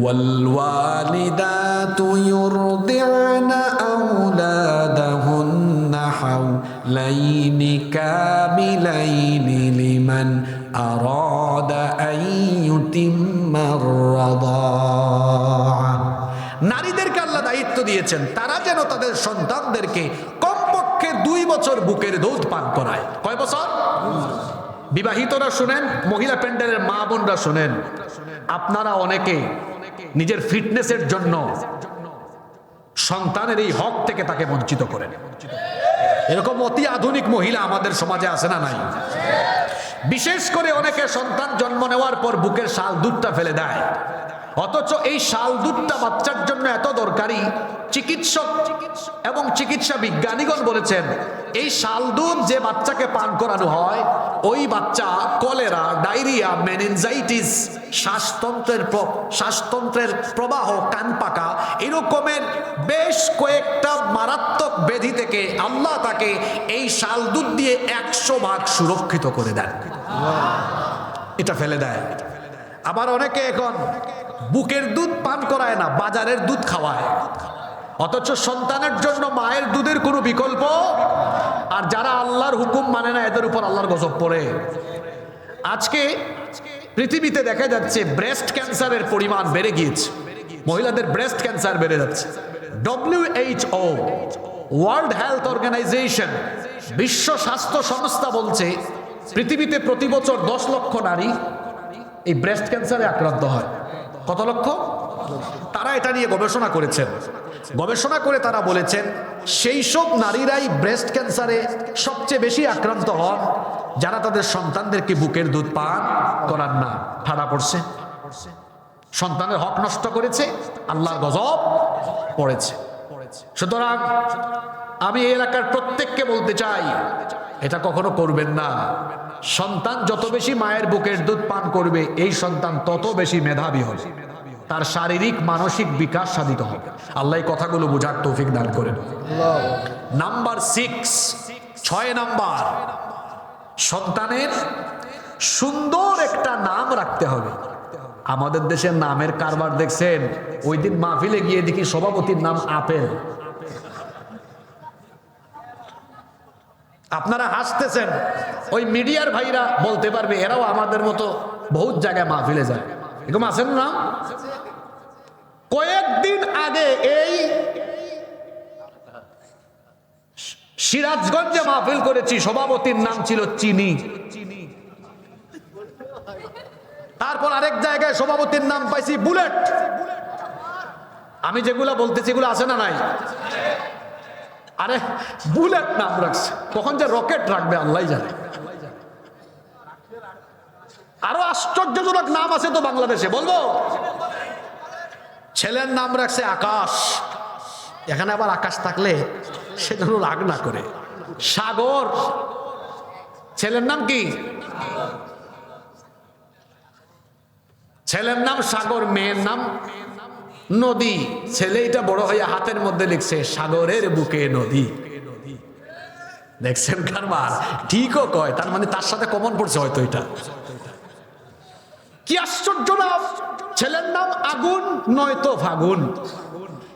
ওয়াল ওয়ালিদাতু ইউরদি'না আওলাদাহুন্না হাওলাইনি কামিলাইনি লিমান আরাদা আন ইউতিম্মার রাদাআ। নারীদেরকে আল্লাহ দায়িত্ব দিয়েছেন তারা যেন তাদের সন্তানদেরকে কমপক্ষে 2 বছর বুকের দুধ পান করায়। কয় বছর? বিবাহিতরা শুনেন, মহিলা প্যান্ডেলের মা বোনরা শুনেন, আপনারা অনেকে নিজের ফিটনেসের জন্য সন্তানের এই হক থেকে তাকে বঞ্চিত করেন। এরকম অতি আধুনিক মহিলা আমাদের সমাজে আছে না নাই? বিশেষ করে অনেকে সন্তান জন্ম নেওয়ার পর বুকের শাল দুধটা ফেলে দেয়, অথচ এই শাল দুধটা বাচ্চার জন্য এত দরকারি। চিকিৎসক এবং চিকিৎসা বিজ্ঞানীগণ বলেছেন এই শাল দুধ যে বাচ্চাকে পান করানো হয় ওই বাচ্চা কলেরা, ডায়রিয়া, মেনিনজাইটিস, শ্বাসতন্ত্রের প্রবাহ, কান পাকা এরকমের বেশ কয়েকটা মারাত্মক ব্যাধি থেকে আল্লাহ তাকে এই শাল দুধ দিয়ে 100 ভাগ সুরক্ষিত করে দেন। এটা ফেলে দেয়। আবার অনেকে এখন বুকের দুধ পান করায় না, বাজারের দুধ খাওয়ায়, অথচ সন্তানের জন্য মায়ের দুধের কোনো বিকল্প। আর যারা আল্লাহর হুকুম মানে না এদের উপর আল্লাহর গজব পড়ে। আজকে পৃথিবীতে দেখা যাচ্ছে ব্রেস্ট ক্যান্সারের পরিমাণ বেড়ে গিয়েছে, মহিলাদের ব্রেস্ট ক্যান্সার বেড়ে যাচ্ছে। WHO, ওয়ার্ল্ড হেলথ অর্গানাইজেশন, বিশ্ব স্বাস্থ্য সংস্থা বলছে পৃথিবীতে প্রতি বছর 10 লক্ষ নারী এই ব্রেস্ট ক্যান্সারে আক্রান্ত হয়। কত লক্ষ? তারা এটা নিয়ে গবেষণা করেছেন। গবেষণা করে তারা বলেছেন সেই সব নারীরাই ব্রেস্ট ক্যান্সারে সবচেয়ে বেশি আক্রান্ত হন যারা তাদের সন্তানদেরকে বুকের দুধ পান করান না। ঠাড়া পড়ছে, সন্তানের হক নষ্ট করেছে, আল্লাহর গজব পড়েছে। সুতরাং আমি এই এলাকার প্রত্যেককে বলতে চাই এটা কখনো করবেন না। সন্তান যত বেশি মায়ের বুকের দুধ পান করবে এই সন্তান তত বেশি মেধাবী হবে, তার শারীরিক মানসিক বিকাশ সাধিত হবে। আল্লাহ এই কথাগুলো বোঝার তৌফিক দান করেন। নাম্বার 6 নাম্বার, সন্তানের সুন্দর একটা নাম রাখতে হবে। আমাদের দেশের নামের কারবার দেখছেন, ওই দিন মাহফিলে গিয়ে দেখি সভাপতির নাম আপেল। আপনারা হাসতেছেন, ওই মিডিয়ার ভাইরা বলতে পারবে এরাও আমাদের মতো বহুত জায়গায় মাহফিলে যায়, এরকম আছেন না? কয়েকদিন আগে এই সিরাজগঞ্জে মাহফিল করেছি, সভাপতির নাম ছিল চিনি। তারপর আরেক জায়গায় সভাপতির নাম পাইছি বুলেট। আমি যেগুলা বলতেছি এগুলো আছে না নাই? আরে বুলেট নাম রাখছে, কখন যে রকেট রাখবে আল্লাহ জানে। আরো আশ্চর্যজনক নাম আছে তো বাংলাদেশে, বলবো? ছেলের নাম রাখছে আকাশ। এখানে আবার আকাশ থাকলে সেজন্য রাগ না করে। সাগর, ছেলের নাম কি? ছেলের নাম সাগর, মেয়ের নাম নদী। ছেলে এটা বড় হয়ে হাতের মধ্যে লিখছে সাগরের বুকে নদী। দেখছেন কারবার? ঠিকও কয়, তার মানে তার সাথে কমন পড়ছে হয়তো এটা। কি আশ্চর্য নাম! ছেলের নাম আগুন নয়তো ফাগুন।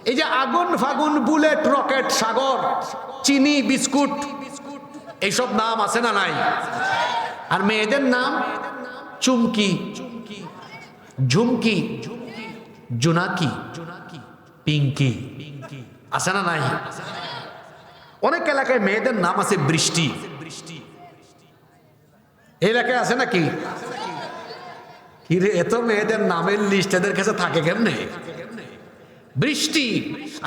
এই যে আগুন, ফাগুন, বুলেট, রকেট, সাগর, চিনি, বিস্কুট, এইসব নাম আছে না নাই? আর মেয়েদের নাম চুমকি, ঝুমকি, জোনাকি, পিঙ্কি, আছে না নাই? অনেক এলাকায় মেয়েদের নাম আছে বৃষ্টি। এই এলাকায় আছে নাকি? কিরে, এত মেয়েদের নামের লিস্ট এদের কাছে থাকে কেমনে? বৃষ্টি।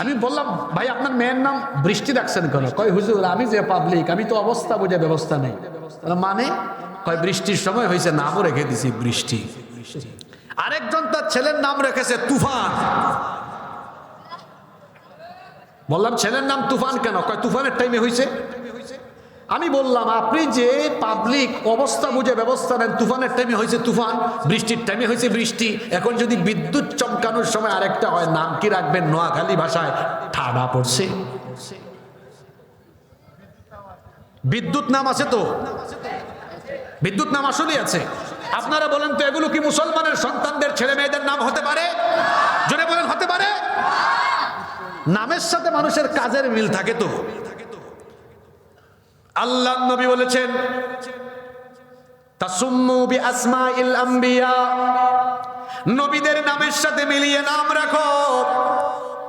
আমি বললাম ভাই আপনার মেয়ের নাম বৃষ্টি রাখছেন কেন? কয় হুজুর আমি যে পাবলিক, আমি তো অবস্থা বুঝে ব্যবস্থা নেই। মানে কয় বৃষ্টির সময় হয়েছে, নামও রেখে দিছি বৃষ্টি। আরেকজন তার ছেলের নাম রেখেছে তুফান। বললাম ছেলের নাম তুফান কেন? কয় তুফানের টাইমে হয়েছে। আমি বললাম আপনি যে পাবলিক, অবস্থা বুঝে ব্যবস্থা নেন, তুফানের টাইমে হয়েছে তুফান, বৃষ্টির টাইমে হয়েছে বৃষ্টি। এখন যদি বিদ্যুৎ চমকানোর সময় আরেকটা হয়, নাম কি রাখবেন? নোয়াখালী ভাষায় ঠাডা পড়ছে। বিদ্যুৎ নাম আছে তো, বিদ্যুৎ নাম আসলেই আছে। আপনারা বলেন তো এগুলো কি মুসলমানের সন্তানদের ছেলে মেয়েদের নাম হতে পারে? জোরে বলেন, হতে পারে? নামের সাথে মানুষের কাজের মিল থাকে তো। আল্লাহ নবী বলেছেন তাসুম্মু বিআসমাইল আম্বিয়া, নবীদের নামের সাথে মিলিয়ে নাম রাখো।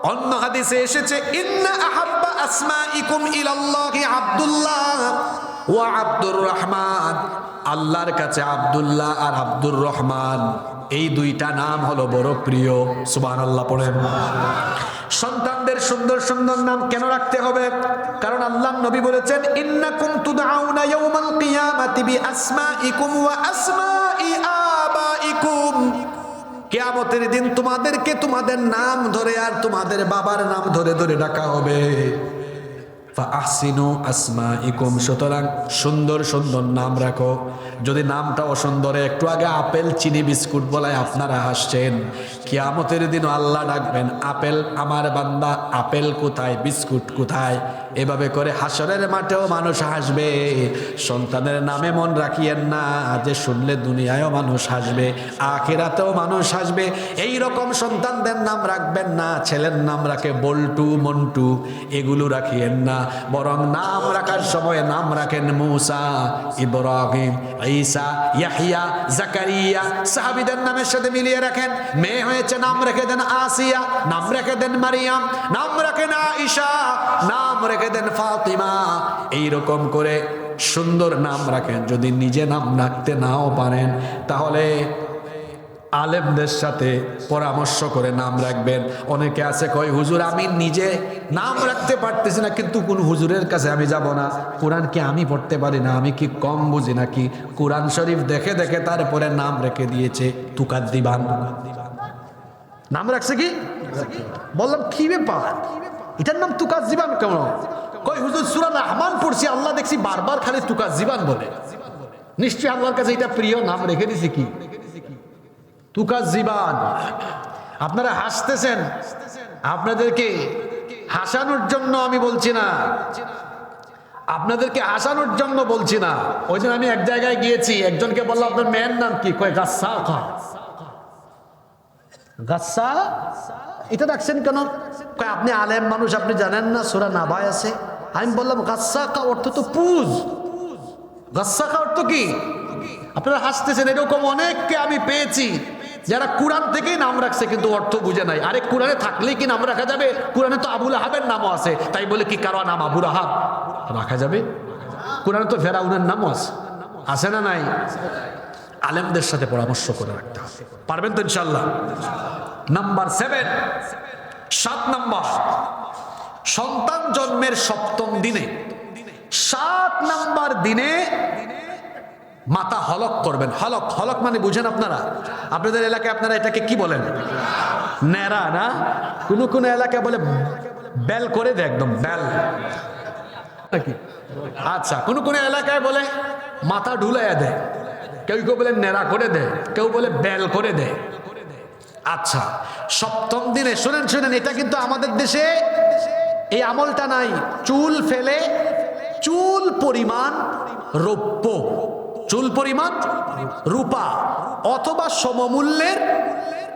অন্য হাদিসে এসেছে ইন্না আহাব্বা আসমাইকুম ইলাল্লাহি আব্দুল্লাহ ওয়া আব্দুর রহমান। আল্লাহর কাছে আব্দুল্লাহ আর আব্দুর রহমান এই দুইটা নাম হলো বড় প্রিয়। সুবহানাল্লাহ পড়েন। সন্তানদের সুন্দর সুন্দর নাম কেন রাখতে হবে? কারণ আল্লাহর নবী বলেছেন ইন্নাকুম তুদআউনা ইয়াউমাল কিয়ামাতি বিআসমাইকুম ওয়া আসমাই আবাইকুম। কিয়ামতের দিন তোমাদেরকে তোমাদের নাম ধরে আর তোমাদের বাবার নাম ধরে ধরে ডাকা হবে। ফাআহসিনু আসমাইকুম, সুতরাং সুন্দর সুন্দর নাম রাখো। যদি নামটা অসুন্দর, একটু আগে আপেল চিনি বিস্কুট বলায় আপনারা হাসছেন, কিয়ামতের দিন আল্লাহ ডাকবেন, আপেল আমার বান্দা, আপেল কোথায়, বিস্কুট কোথায়? এভাবে করে হাসরের মাঠেও মানুষ হাসবে। সন্তানের নামে মন রাখিয়েন না যে শুনলে দুনিয়ায়ও মানুষ হাসবে, আখিরাতেও মানুষ হাসবে। এই রকম সন্তানদের নাম রাখবেন না। ছেলের নাম রাখে বল্টু, মন্টু, এগুলো রাখিয়েন না। বরং নাম রাখার সময় নাম রাখেন মুসা, ইব্রাহিম, ঈসা, ইয়াহইয়া, জাকারিয়া। সাহাবীদের নামের সাথে মিলিয়ে রাখেন। মেয়ে হয়েছে নাম রেখে দেন আসিয়া, নাম রেখে দেন মারিয়াম, নাম রাখেন আয়েশা, নাম রেখে দেন ফাতিমা। এইরকম করে সুন্দর নাম রাখেন। যদি নিজে নাম রাখতে নাও পারেন তাহলে আলেমদের সাথে পরামর্শ করে নাম রাখবেন। অনেকে আছে কয় হুজুর আমি নিজে নাম রাখতে পারতেছি না, কিন্তু কোন হুজুরের কাছে আমি যাব না। কোরআন কি আমি পড়তে পারি না? আমি কি কম বুঝি নাকি? কোরআন শরীফ দেখে দেখে তারপরে নাম রেখে দিয়েছে তুকাদ্দিবান। নাম রাখছে কি? বললাম কি ব্যাপার, এটার নাম তুকাদ্দিবান কেন? কয় হুজুর সূরা রহমান পড়ছি, আল্লাহ দেখছি বারবার খালি তুকাদ্দিবান বলে। নিশ্চয়ই আল্লাহর কাছে এটা প্রিয়, নাম রেখে দিয়েছে কি তুকাজ্জিবান। আপনারা হাসতেছেন, আপনাদেরকে হাসানোর জন্য আমি বলছি না, আপনাদেরকে হাসানোর জন্য বলছি না। ওই দিন আমি এক জায়গায় গিয়েছি, একজনকে বললাম আপনার মেয়ের নাম কি? কয় গাচ্ছা। গাচ্ছা এটা ডাকছেন কেন? কয় আপনি আলেম মানুষ, আপনি জানেন না সূরা নাবায় আছে? আমি বললাম গাচ্ছা অর্থ তো পুজ। গাচ্ছা অর্থ কি? আপনারা হাসতেছেন। এরকম অনেককে আমি পেয়েছি যারা কোরআন থেকেই নাম রাখছে কিন্তু অর্থ বুঝে নাই। আরে কোরআনে থাকলেই কি নাম রাখা যাবে? কোরআনে তো আবুল আহাবের নামও আছে, তাই বলে কি কারো নাম আবুল আহাব রাখা যাবে? কোরআনে তো ফেরাউনের নামও আছে, আছে না নাই? আলেমদের সাথে পরামর্শ করে রাখতে হবে। পারবেন তো ইনশাল্লাহ? নাম্বার 7, 7 নাম্বার, সন্তান জন্মের 7ম দিনে, 7 নাম্বার দিনে মাথা হলক করবেন। হলক, হলক মানে বুঝেন আপনারা? আপনাদের এলাকায় আপনারা এটাকে কি বলেন? নেড়া না? কোন কোন এলাকায় বলে বেল করে দেয়, একদম বেল নাকি? আচ্ছা, কোন কোন এলাকায় বলে মাথা ঢুলাইয়া দেয়, কেউ কেউ বলে নেড়া করে দেয়, কেউ বলে বেল করে দেয়। আচ্ছা, 7ম দিনে শুনেন শুনেন, এটা কিন্তু আমাদের দেশে এই আমলটা নাই। চুল ফেলে চুল পরিমাণ রৌপ্য, চুল পরিমাণ রূপা অথবা সমমূল্যের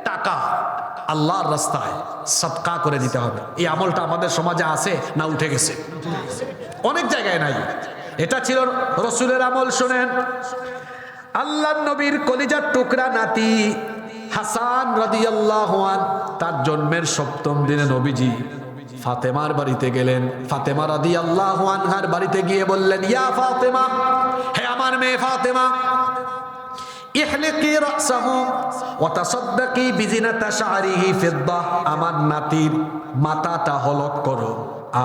টাকা আল্লাহর রাস্তায় সদকা করে দিতে হবে। এই আমলটা আমাদের সমাজে আছে না উঠে গেছে? অনেক জায়গায় নাই। এটা ছিল রসুলের আমল। শোনেন, আল্লাহর নবীর কলিজার টুকরা নাতি হাসান রাদিয়াল্লাহু আনহু, তার জন্মের 7ম দিনে নবীজি ফাতেমার বাড়িতে গেলেন। ফাতেমা রাদিয়াল্লাহু আনহার বাড়িতে গিয়ে বললেন, ইয়া ফাতেমা, হে আমার মেয়ে ফাতেমা, ইহলিকি রাসাহু ওয়া তাসাদ্দাকি বিজিনাতা শা'রিহি ফিদ্দাহ, আমার নাতির মাথাটা হলক করো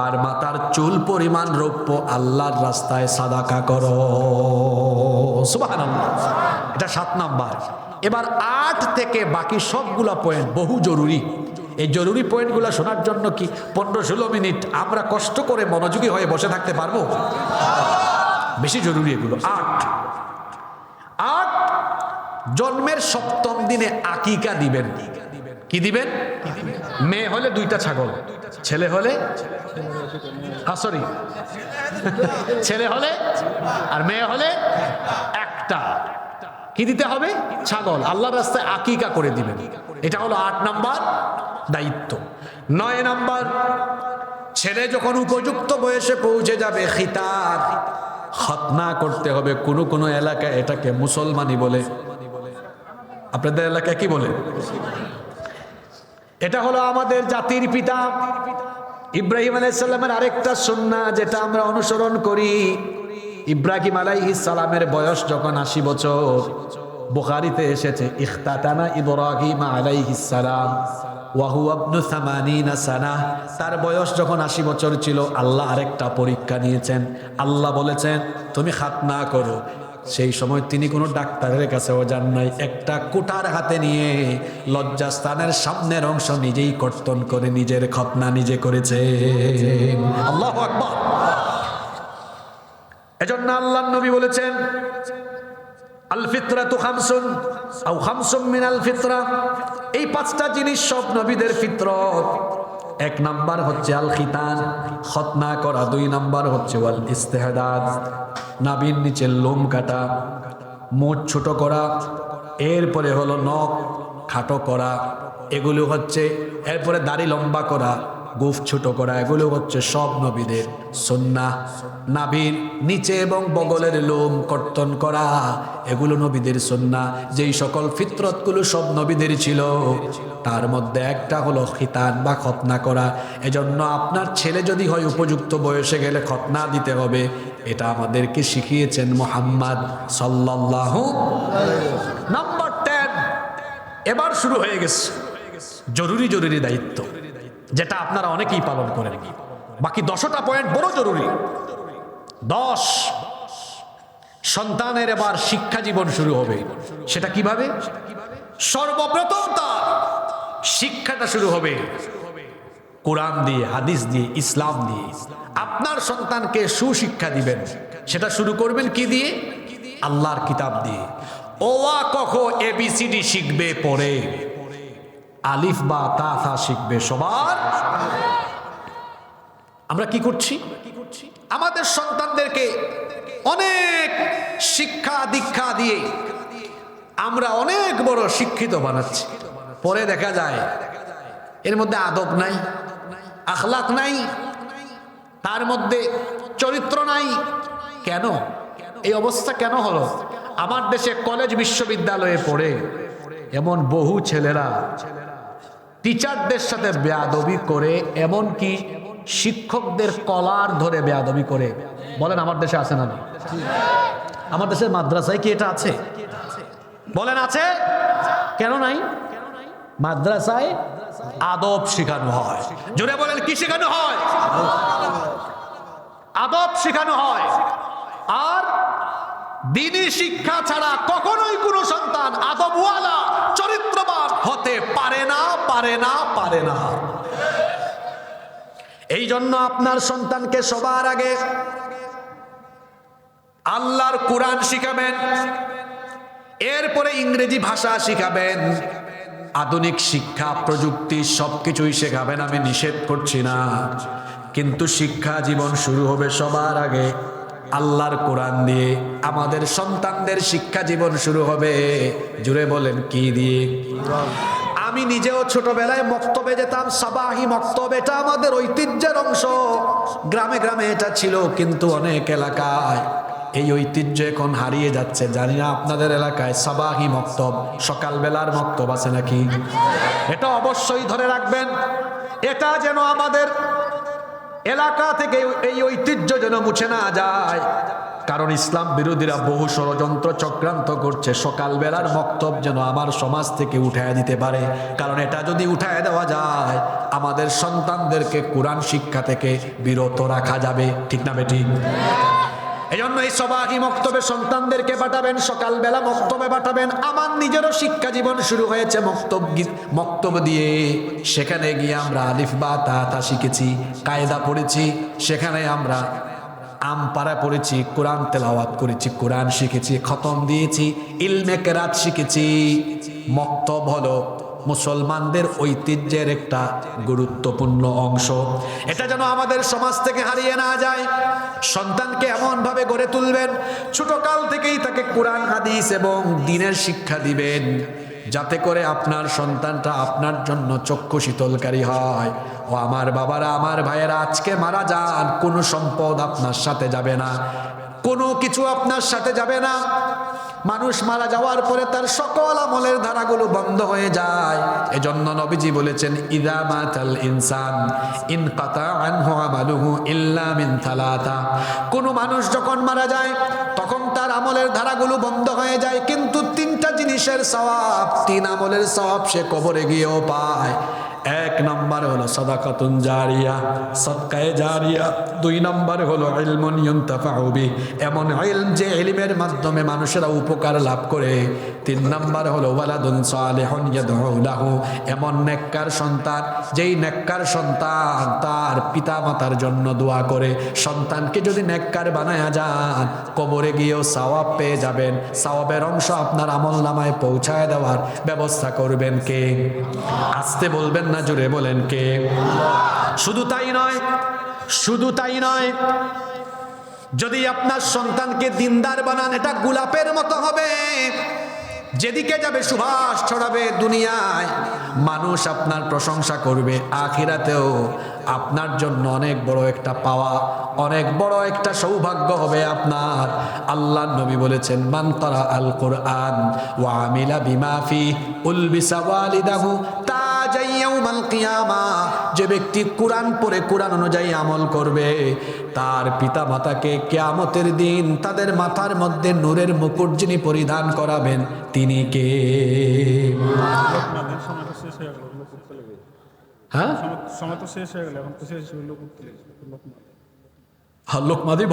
আর মাথার চুল পরিমাণ রৌপ্য আল্লাহর রাস্তায় সাদাকা করো। সুবহানাল্লাহ। এটা 7 নাম্বার। এবার 8 থেকে বাকি সবগুলা পয়েন্ট বহু জরুরি। এই জরুরি পয়েন্টগুলো শোনার জন্য কি 15-16 মিনিট আমরা কষ্ট করে মনোযোগী হয়ে বসে থাকতে পারবো? বেশি জরুরি এগুলো। 8 জন্মের 7ম দিনে আকিকা দিবেন। কি দিবেন? মেয়ে হলে 2টা ছাগল, ছেলে হলে সরি ছেলে হলে আর মেয়ে হলে 1টা। কি দিতে হবে? ছাগল। আল্লাহর রাস্তায় আকিকা করে দিবেন। এটা হলো 8 নাম্বার দায়িত্ব। 9 নাম্বার, ছেলে যখন উপযুক্ত বয়সে পৌঁছে যাবে খিতাব, খতনা করতে হবে। কোনো কোনো এলাকায় এটাকে মুসলমানি বলে। আপনাদের এলাকায় কি বলে? এটা হলো আমাদের জাতির পিতা ইব্রাহিম আলাইহিস সালামের আরেকটা সুন্নাহ যেটা আমরা অনুসরণ করি। ইব্রাহিম আলাইহিস সালামের বয়স যখন 80 বছর, বুখারীতে এসেছে ইখতাতানা ইব্রাহিম আলাইহিস সালাম ওয়া হুয়া ইবনু 80 সানা। তার বয়স যখন 80 বছর ছিল, আল্লাহ আরেকটা পরীক্ষা নিয়েছেন। আল্লাহ বলেছেন তুমি খাতনা করো। সেই সময় তিনি কোনো ডাক্তারের কাছেও যান নাই, একটা কুটার হাতে নিয়ে লজ্জাস্থানের সামনের অংশ নিজেই কর্তন করে নিজের খতনা নিজে করেছে। আল্লাহু আকবার। এজন্য আল্লাহর নবী বলেছেন আল ফিতরাতু খামসুন আও খামসুম মিনাল ফিতরা। এই পাঁচটা জিনিস সব নবীদের ফিতরত। এক নাম্বার হচ্ছে আল খিতান, খতনা করা। দুই নাম্বার হচ্ছে ওয়াল ইস্তেহদাদ, নাভির নিচের লোম কাটা, মোচ ছোট করা। এরপরে হলো নখ খাটো করা, এগুলো হচ্ছে। এরপরে দাড়ি লম্বা করা, গোঁফ ছোট করা, এগুলো হচ্ছে সব নবীদের সুন্নাহ। নাভির নিচে এবং বগলের লোম কর্তন করা, এগুলো নবীদের সুন্নাহ। যেই সকল ফিতরতগুলো সব নবীদের ছিল, তার মধ্যে একটা হলো খিতান বা খতনা করা। এজন্য আপনার ছেলে যদি হয় উপযুক্ত বয়সে গেলে খতনা দিতে হবে। এটা আমাদেরকে শিখিয়েছেন মুহাম্মদ সাল্লাল্লাহু আলাইহি ওয়াসাল্লাম। নাম্বার 10 এবার শুরু হয়ে গেছে জরুরি জরুরি দায়িত্ব, যেটা আপনারা অনেকেই পালন করেন। বাকি 10টা পয়েন্ট বড় জরুরি। 10, সন্তানের এবার শিক্ষা জীবন শুরু হবে। সেটা কিভাবে? সর্বপ্রথম তার শিক্ষাটা শুরু হবে কোরআন দিয়ে, হাদিস দিয়ে, ইসলাম দিয়ে। আপনার সন্তানকে সুশিক্ষা দিবেন, সেটা শুরু করবেন কি দিয়ে? আল্লাহর কিতাব দিয়ে। ওয়া কখ এবিসিডি শিখবে পরে, আলিফ বা তা থা শিখবে সবার। আমরা কি করছি? আমাদের সন্তানদেরকে অনেক শিক্ষা দীক্ষা দিয়ে আমরা অনেক বড় শিক্ষিত বানাচ্ছি। পরে দেখা যায় এর মধ্যে আদব নাই, আখলাক নাই, তার মধ্যে চরিত্র নাই। কেন এই অবস্থা কেন হলো? আমার দেশে কলেজ বিশ্ববিদ্যালয়ে পড়ে এমন বহু ছেলেরা টিচারদের সাথে বেয়াদবি করে, এমন কি শিক্ষকদের কলার ধরে বেয়াদবি করে। বলেন আমার দেশে আছে না? আমার দেশের মাদ্রাসায় কি এটা আছে? বলেন আছে? কেন নাই? মাদ্রাসায় আদব শেখানো হয়। জোরে বলেন কি শেখানো হয়? আদব শেখানো হয়। আর দ্বীনি শিক্ষা ছাড়া কখনোই কোনো সন্তান আদবওয়ালা চরিত্রবান হতে পারে না, পারে না, পারে না। এই জন্য আপনার সন্তানকে সবার আগে আল্লাহর কোরআন শিখাবেন, এরপরে ইংরেজি ভাষা শিখাবেন, আধুনিক শিক্ষা প্রযুক্তি সবকিছুই শেখাবেন। আমি নিষেধ করছি না, কিন্তু শিক্ষা জীবন শুরু হবে সবার আগে আল্লাহর কোরআন দিয়ে। আমাদের সন্তানদের শিক্ষা জীবন শুরু হবে, জুড়ে বলেন কি দিয়ে? আমি নিজেও ছোটবেলায় মক্তবে যেতাম, সাবাহি মক্তব। এটা আমাদের ঐতিহ্যের অংশ। গ্রামে গ্রামে এটা ছিল, কিন্তু অনেক এলাকায় এই ঐতিহ্য এখন হারিয়ে যাচ্ছে। জানি না আপনাদের এলাকায় সাবাহি মক্তব, সকালবেলার মক্তব আছে নাকি? এটা অবশ্যই ধরে রাখবেন। এটা যেন আমাদের এলাকা থেকে এই ঐতিহ্য যেন মুছে না যায়, কারণ ইসলাম বিরোধীরা বহু ষড়যন্ত্র চক্রান্ত করছে সকালবেলার মক্তব যেন আমার সমাজ থেকে উঠায় দিতে পারে। কারণ এটা যদি উঠায় দেওয়া যায়, আমাদের সন্তানদেরকে কোরআন শিক্ষা থেকে বিরত রাখা যাবে। ঠিক না বেঠিক? এই জন্য এই সবাহি মক্তবে সন্তানদেরকে পাঠাবেন, সকালবেলা মক্তবে পাঠাবেন। আমার নিজেরও শিক্ষা জীবন শুরু হয়েছে মক্তব দিয়ে। সেখানে গিয়ে আমরা আলিফ বা তা তা শিখেছি, কায়দা পড়েছি। সেখানে আমরা আমপারা পড়েছি, কোরআন তেলাওয়াত করেছি, কোরআন শিখেছি, খতম দিয়েছি, ইলমে কেরাত শিখেছি। মক্তব হলো মুসলমানদের ঐতিহ্যের একটা গুরুত্বপূর্ণ অংশ। এটা যেন আমাদের সমাজ থেকে হারিয়ে না যায়। সন্তানকে এমন ভাবে গড়ে তুলবেন, ছোটকাল থেকেই তাকে কোরআন হাদিস এবং দ্বীনের শিক্ষা দিবেন, যাতে করে আপনার সন্তানটা আপনার জন্য চক্ষু শীতলকারী হয়। ও আমার বাবারা, আমার ভাইয়েরা, আজকে মারা যান, কোনো সম্পদ আপনার সাথে যাবে না, কোনো কিছু আপনার সাথে যাবে না। মানুষ মারা যাওয়ার পরে তার সকল আমলের ধারাগুলো বন্ধ হয়ে যায়। এজন্য নবীজি বলেছেন, ইদা মাতাল ইনসান ইনকাতা আনহু আমালুহু ইল্লা মিন থালাতা। কোন মানুষ যখন মারা যায় তখন তার আমলের ধারাগুলো বন্ধ হয়ে যায়, কিন্তু তিনটা জিনিসের সওয়াব, তিন আমলের সওয়াব সে কবরে গিয়েও পায়। এক নম্বর হলো সাদাকাতুন জারিয়া, সদকায়ে জারিয়া। দুই নম্বর হলো ইলমুন ইউনতাফাউ বিহি, এমন ইলম যে ইলমের মাধ্যমে মানুষেরা উপকার লাভ করে। তিন নম্বর হলো ওয়ালাদুন সালিহুন ইয়াদউ লাহু, এমন নেককার সন্তান যেই নেককার সন্তান তার পিতামাতার জন্য দোয়া করে। সন্তানকে যদি নেককার বানায়া যান, কবরে গিয়েও সওয়াব পেয়ে যাবেন। সওয়াবের অংশ আপনার আমলনামায় পৌঁছায় দেওয়ার ব্যবস্থা করবেন কে? আসতে বলবেন না, জুড়ে বলেন কে? শুধু তাই নয়, শুধু তাই নয়, যদি আপনার সন্তানকে দিনদার বানান, এটা গোলাপের মতো হবে, যেদিকে যাবে সুবাস ছড়াবে। দুনিয়ায় মানুষ আপনার প্রশংসা করবে, আখিরাতেও আপনার জন্য অনেক বড় একটা পাওয়া, অনেক বড় একটা সৌভাগ্য হবে আপনার। আল্লাহ নবী বলেছেন, মান কারা আল কুরআন ওয়া আমিলা বিমা ফি উলবিসা ওয়ালিদাহু তাজাই ইয়াউমাল কিয়ামা। যে ব্যক্তি কোরআন পড়ে কোরআন অনুযায়ী আমল করবে, তার পিতা মাতাকে কিয়ামতের দিন তাদের মাথার মধ্যে নূরের মুকুট যিনি পরিধান করাবেন, তিনি কে? হ্যাঁ, লোকমা দিব।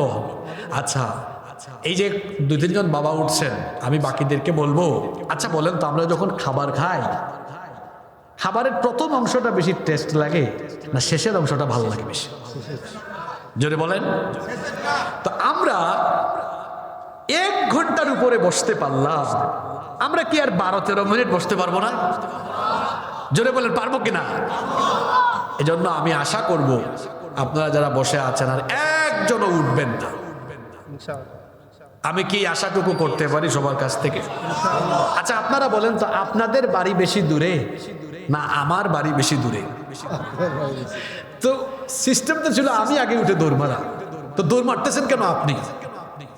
আচ্ছা, এই যে দুই তিনজন বাবা উঠছেন, আমি বাকিদেরকে বলবো, আচ্ছা বলেন তো, আমরা যখন খাবার খাই, খাবারের প্রথম অংশটা বেশি টেস্ট লাগে না শেষের অংশটা ভালো লাগে বেশি? জোরে বলেন। তো আমরা 1 ঘন্টার উপরে বসতে পারলাম, আমরা কি আর 12-13 মিনিট বসতে পারবো না? জোরে বলেন, পারবো কিনা? এজন্য আমি আশা করব আপনারা যারা বসে আছেন আর একজনও উঠবেন না। আমি কি আশাটুকু করতে পারি সবার কাছ থেকে? আচ্ছা আপনারা বলেন তো, আপনাদের বাড়ি বেশি দূরে না আমার বাড়ি বেশি দূরে? তো সিস্টেম তো ছিল আমি আগে উঠে দৌড় মারা, তো দৌড় মারতেছেন কেন আপনি?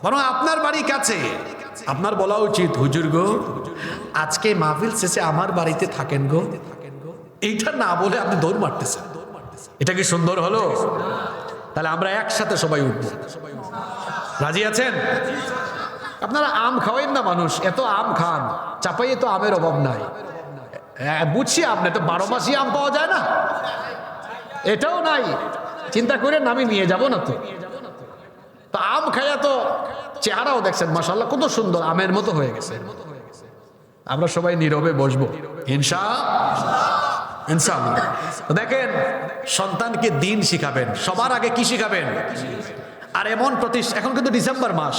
বরং আপনার বাড়ি কাছে, আপনার বলা উচিত, হুজুর গো আজকে মাহফিল শেষে আমার বাড়িতে থাকেন গো। এইটা না বলে আপনি দৌড় মারতেছেন, এটা কি সুন্দর হলো? তাহলে আমরা একসাথে সবাই উঠব, রাজি আছেন? আপনারা আম খাওয়েন না, মানুষ এত আম খান, চাপাইয়ে তো আমের অভাব নাই। বুঝছি আপনি তো 12 মাসই আম পাওয়া যায় না, এটাও নাই, চিন্তা করেন আমি নিয়ে যাব না। তো আম খাইয়া তো চেহারাও দেখছেন মাশাআল্লাহ কত সুন্দর, আমের মতো হয়ে গেছে। আমরা সবাই নীরবে বসবো ইনশাআল্লাহ। তো দেখেন, সন্তানকে দিন শিখাবেন, সবার আগে কি শিখাবেন? আর এমন এখন কিন্তু ডিসেম্বর মাস,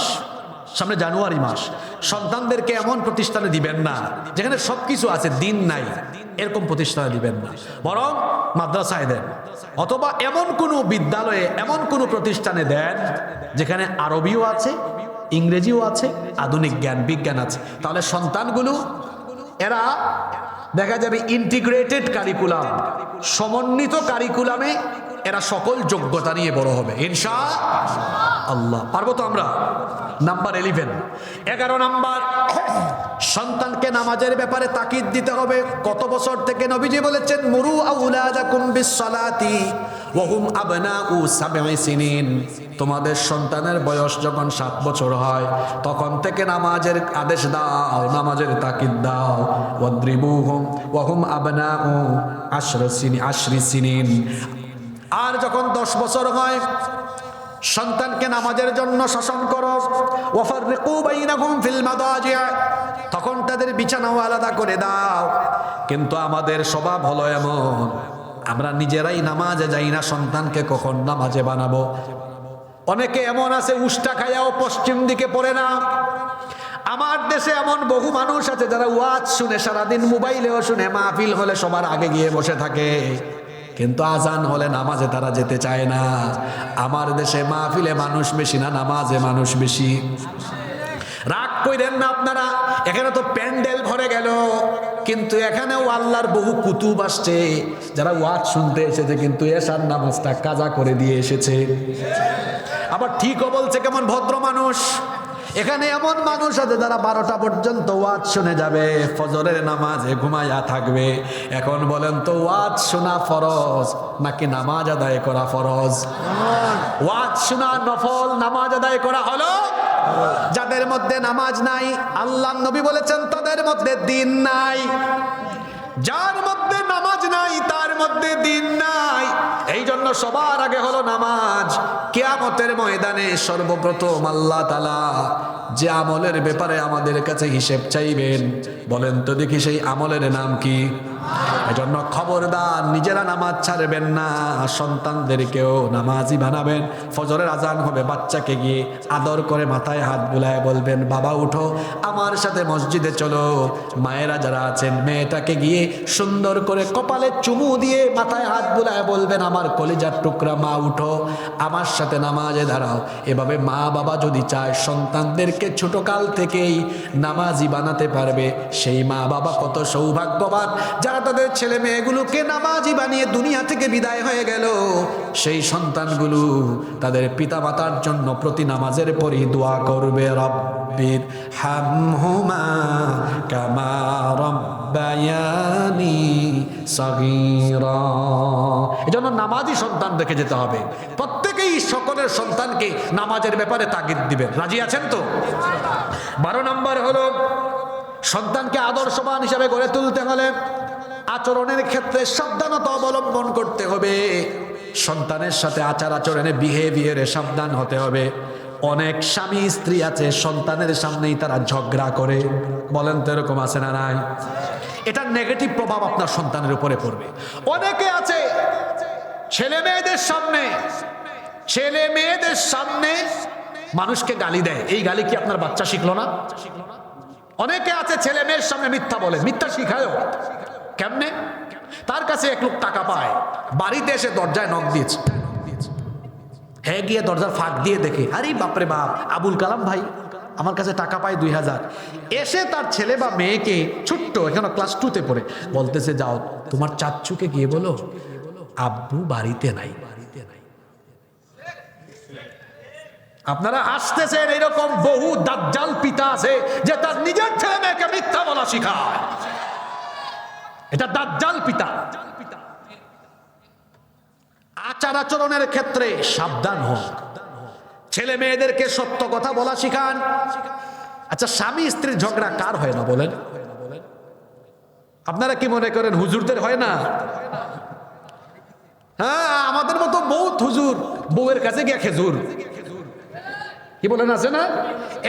সামনে জানুয়ারি মাস, সন্তানদেরকে এমন প্রতিষ্ঠানে দিবেন না যেখানে সবকিছু আছে দিন নাই, এরকম প্রতিষ্ঠানে দিবেন না, বরং মাদ্রাসায় দেন, অথবা এমন কোনো বিদ্যালয়ে, এমন কোনো প্রতিষ্ঠানে দেন যেখানে আরবিও আছে, ইংরেজিও আছে, আধুনিক জ্ঞান বিজ্ঞান আছে। তাহলে সন্তানগুলো এরা দেখা যাবে ইন্টিগ্রেটেড কারিকুলাম, সমন্বিত কারিকুলামে এরা সকল যোগ্যতা নিয়ে বড় হবে ইনশাআল্লাহ। পারবো তো আমরা? নাম্বার 11 নাম্বার, সন্তানকে নামাজের ব্যাপারে তাকিদ দিতে হবে। কত বছর থেকে? নবীজি বলেছেন, মুরু আউলাদাকুম বিসসালাতি ওয়া হুম আবনাউ 7 সিনিন। তোমাদের সন্তানের বয়স যখন 7 বছর হয় তখন থেকে নামাজের আদেশ দাও, নামাজের তাকিদ দাও। ওয়াদ্রিবুহুম ওয়া হুম আবনাউ 10 সিনিন। আর যখন 10 বছর হয় সন্তানকে নামাজের জন্য শাসন করো। ওয়াফাররিকু বাইনাহুম ফিল মাদাজি', তখন তাদের বিছানাও আলাদা করে দাও। কিন্তু আমাদের স্বভাব হলো এমন, আমরা নিজেরাই নামাজে যাই না, সন্তানকে কখন নামাজে বানাবো? অনেকে এমন আছে উষ্টা খায়াও পশ্চিম দিকে পড়ে না। আমার দেশে এমন বহু মানুষ আছে যারা ওয়াজ শুনে সারাদিন, মোবাইলেও শুনে, মাহফিল হলে সবার আগে গিয়ে বসে থাকে, কিন্তু আজান হলে নামাজে তারা যেতে চায় না। আমার দেশে মাহফিলে মানুষ বেশি না, নামাজে মানুষ বেশি। রাগ কইরেন না আপনারা, এখানে তো প্যান্ডেল ভরে গেল, কিন্তু এখানেও আল্লাহর বহু কুতুব আসছে যারা ওয়াজ শুনতে এসেছে, কিন্তু এশার নামাজটা কাজা করে দিয়ে এসেছে। আবার ঠিকও বলছে, কেমন ভদ্র মানুষ, এখানে এমন মানুষ আছে যারা 12টা পর্যন্ত ওয়াজ শুনে যাবে, ফজরের নামাজে ঘুমায়া থাকবে। এখন বলেন তো, ওয়াজ শোনা ফরজ নাকি নামাজ আদায় করা ফরজ? ওয়াজ শোনা নফল, নামাজ আদায় করা হলো। যাদের মধ্যে নামাজ নাই, আল্লাহ নবী বলেছেন তাদের মধ্যে দিন নাই। যার মধ্যে নামাজ নাই তার মধ্যে দিন নাই। এই জন্য সবার আগে হলো নামাজ। কিয়ামতের ময়দানে সর্বপ্রথম আল্লাহ তাআলা যে আমলের ব্যাপারে আমাদের কাছে হিসেব চাইবেন, বলেন তো দেখি সেই আমলের নাম কি? এজন্য খবরদার নিজেরা নামাজ ছাড়বেন না, সন্তানদেরকেও নামাজি বানাবেন। ফজরের আজান হবে, বাচ্চাকে গিয়ে আদর করে মাথায় হাত বুলায় বলবেন, বাবা উঠো, আমার সাথে মসজিদে চলো। মায়েরা যারা আছেন, মেয়েটাকে গিয়ে সুন্দর করে কপালে চুমু দিয়ে মাথায় হাত বুলায় বলবেন, আমার কলিজার টুকরা মা উঠো, আমার সাথে নামাজে দাঁড়াও। এভাবে মা বাবা যদি চায় সন্তানদেরকে ছোটকাল থেকেই নামাজি বানাতে পারবে, সেই মা বাবা কত সৌভাগ্যবান যারা তাদের ছেলে মেয়েগুলোকে নামাজি বানিয়ে দুনিয়া থেকে বিদায় হয়ে গেল। সেই সন্তানগুলো তাদের পিতা মাতার জন্য প্রতি নামাজের পরই দোয়া করবে, রব্বির হামহুমা কামা রব্বায়ানি সগীরা। এজন্য নামাজি সন্তান দেখে যেতে হবে। প্রত্যেকেই সকলের সন্তানকে নামাজের ব্যাপারে তাগিদ দিবেন। রাজি আছেন তো? 12 নম্বর হলো, সন্তানকে আদর্শবান হিসাবে গড়ে তুলতে হলে আচরণের ক্ষেত্রে সাবধানতা অবলম্বন করতে হবে। সন্তানের সাথে আচার আচরণে, বিহেভিয়ারে সাবধান হতে হবে। অনেক স্বামী স্ত্রী আছে সন্তানের সামনেই তারা ঝগড়া করে, বলেন তো এরকম আছে না নাই? এটা নেগেটিভ প্রভাব আপনার সন্তানের উপরে পড়বে। অনেকে আছে ছেলে মেয়েদের সামনে মানুষকে গালি দেয়। এই গালি কি আপনার বাচ্চা শিখলো না? অনেকে আছে ছেলে মেয়ের সামনে মিথ্যা বলে, মিথ্যা শিখায়ও। কেমনে? তার কাছে এক লোক টাকা পায়, বাড়িতে এসে দরজায় নক দিয়েছে, হ্যাঁ গিয়ে দরজার ফাঁক দিয়ে দেখে, আরে বাপরে বাপ, আবুল কালাম ভাই আমার কাছে টাকা পায় 2000। এসে তার ছেলে বা মেয়েকে, ছোট্ট এখানে ক্লাস 2-তে পড়ে, বলতেছে, যাও তোমার চাচ্চুকে গিয়ে বলো আব্বু বাড়িতে নাই। আপনারা হাসতেছেন, এরকম বহু দাজ্জাল পিতা আছে যে তার নিজের ছেলে মেয়েকে মিথ্যা বলা শিখায়। এটা দাজ্জাল পিতা। আচার আচরণের ক্ষেত্রে সাবধান হোক, ছেলে মেয়েদেরকে সত্য কথা বলা শিখান। আচ্ছা, স্বামী স্ত্রীর ঝগড়া কার হয় না বলেন? আপনারা কি মনে করেন হুজুরদের হয় না? হ্যাঁ, আমাদের মতো বহুত হুজুর বউয়ের কাছে গিয়ে খেজুর, কি বলেন আছে না?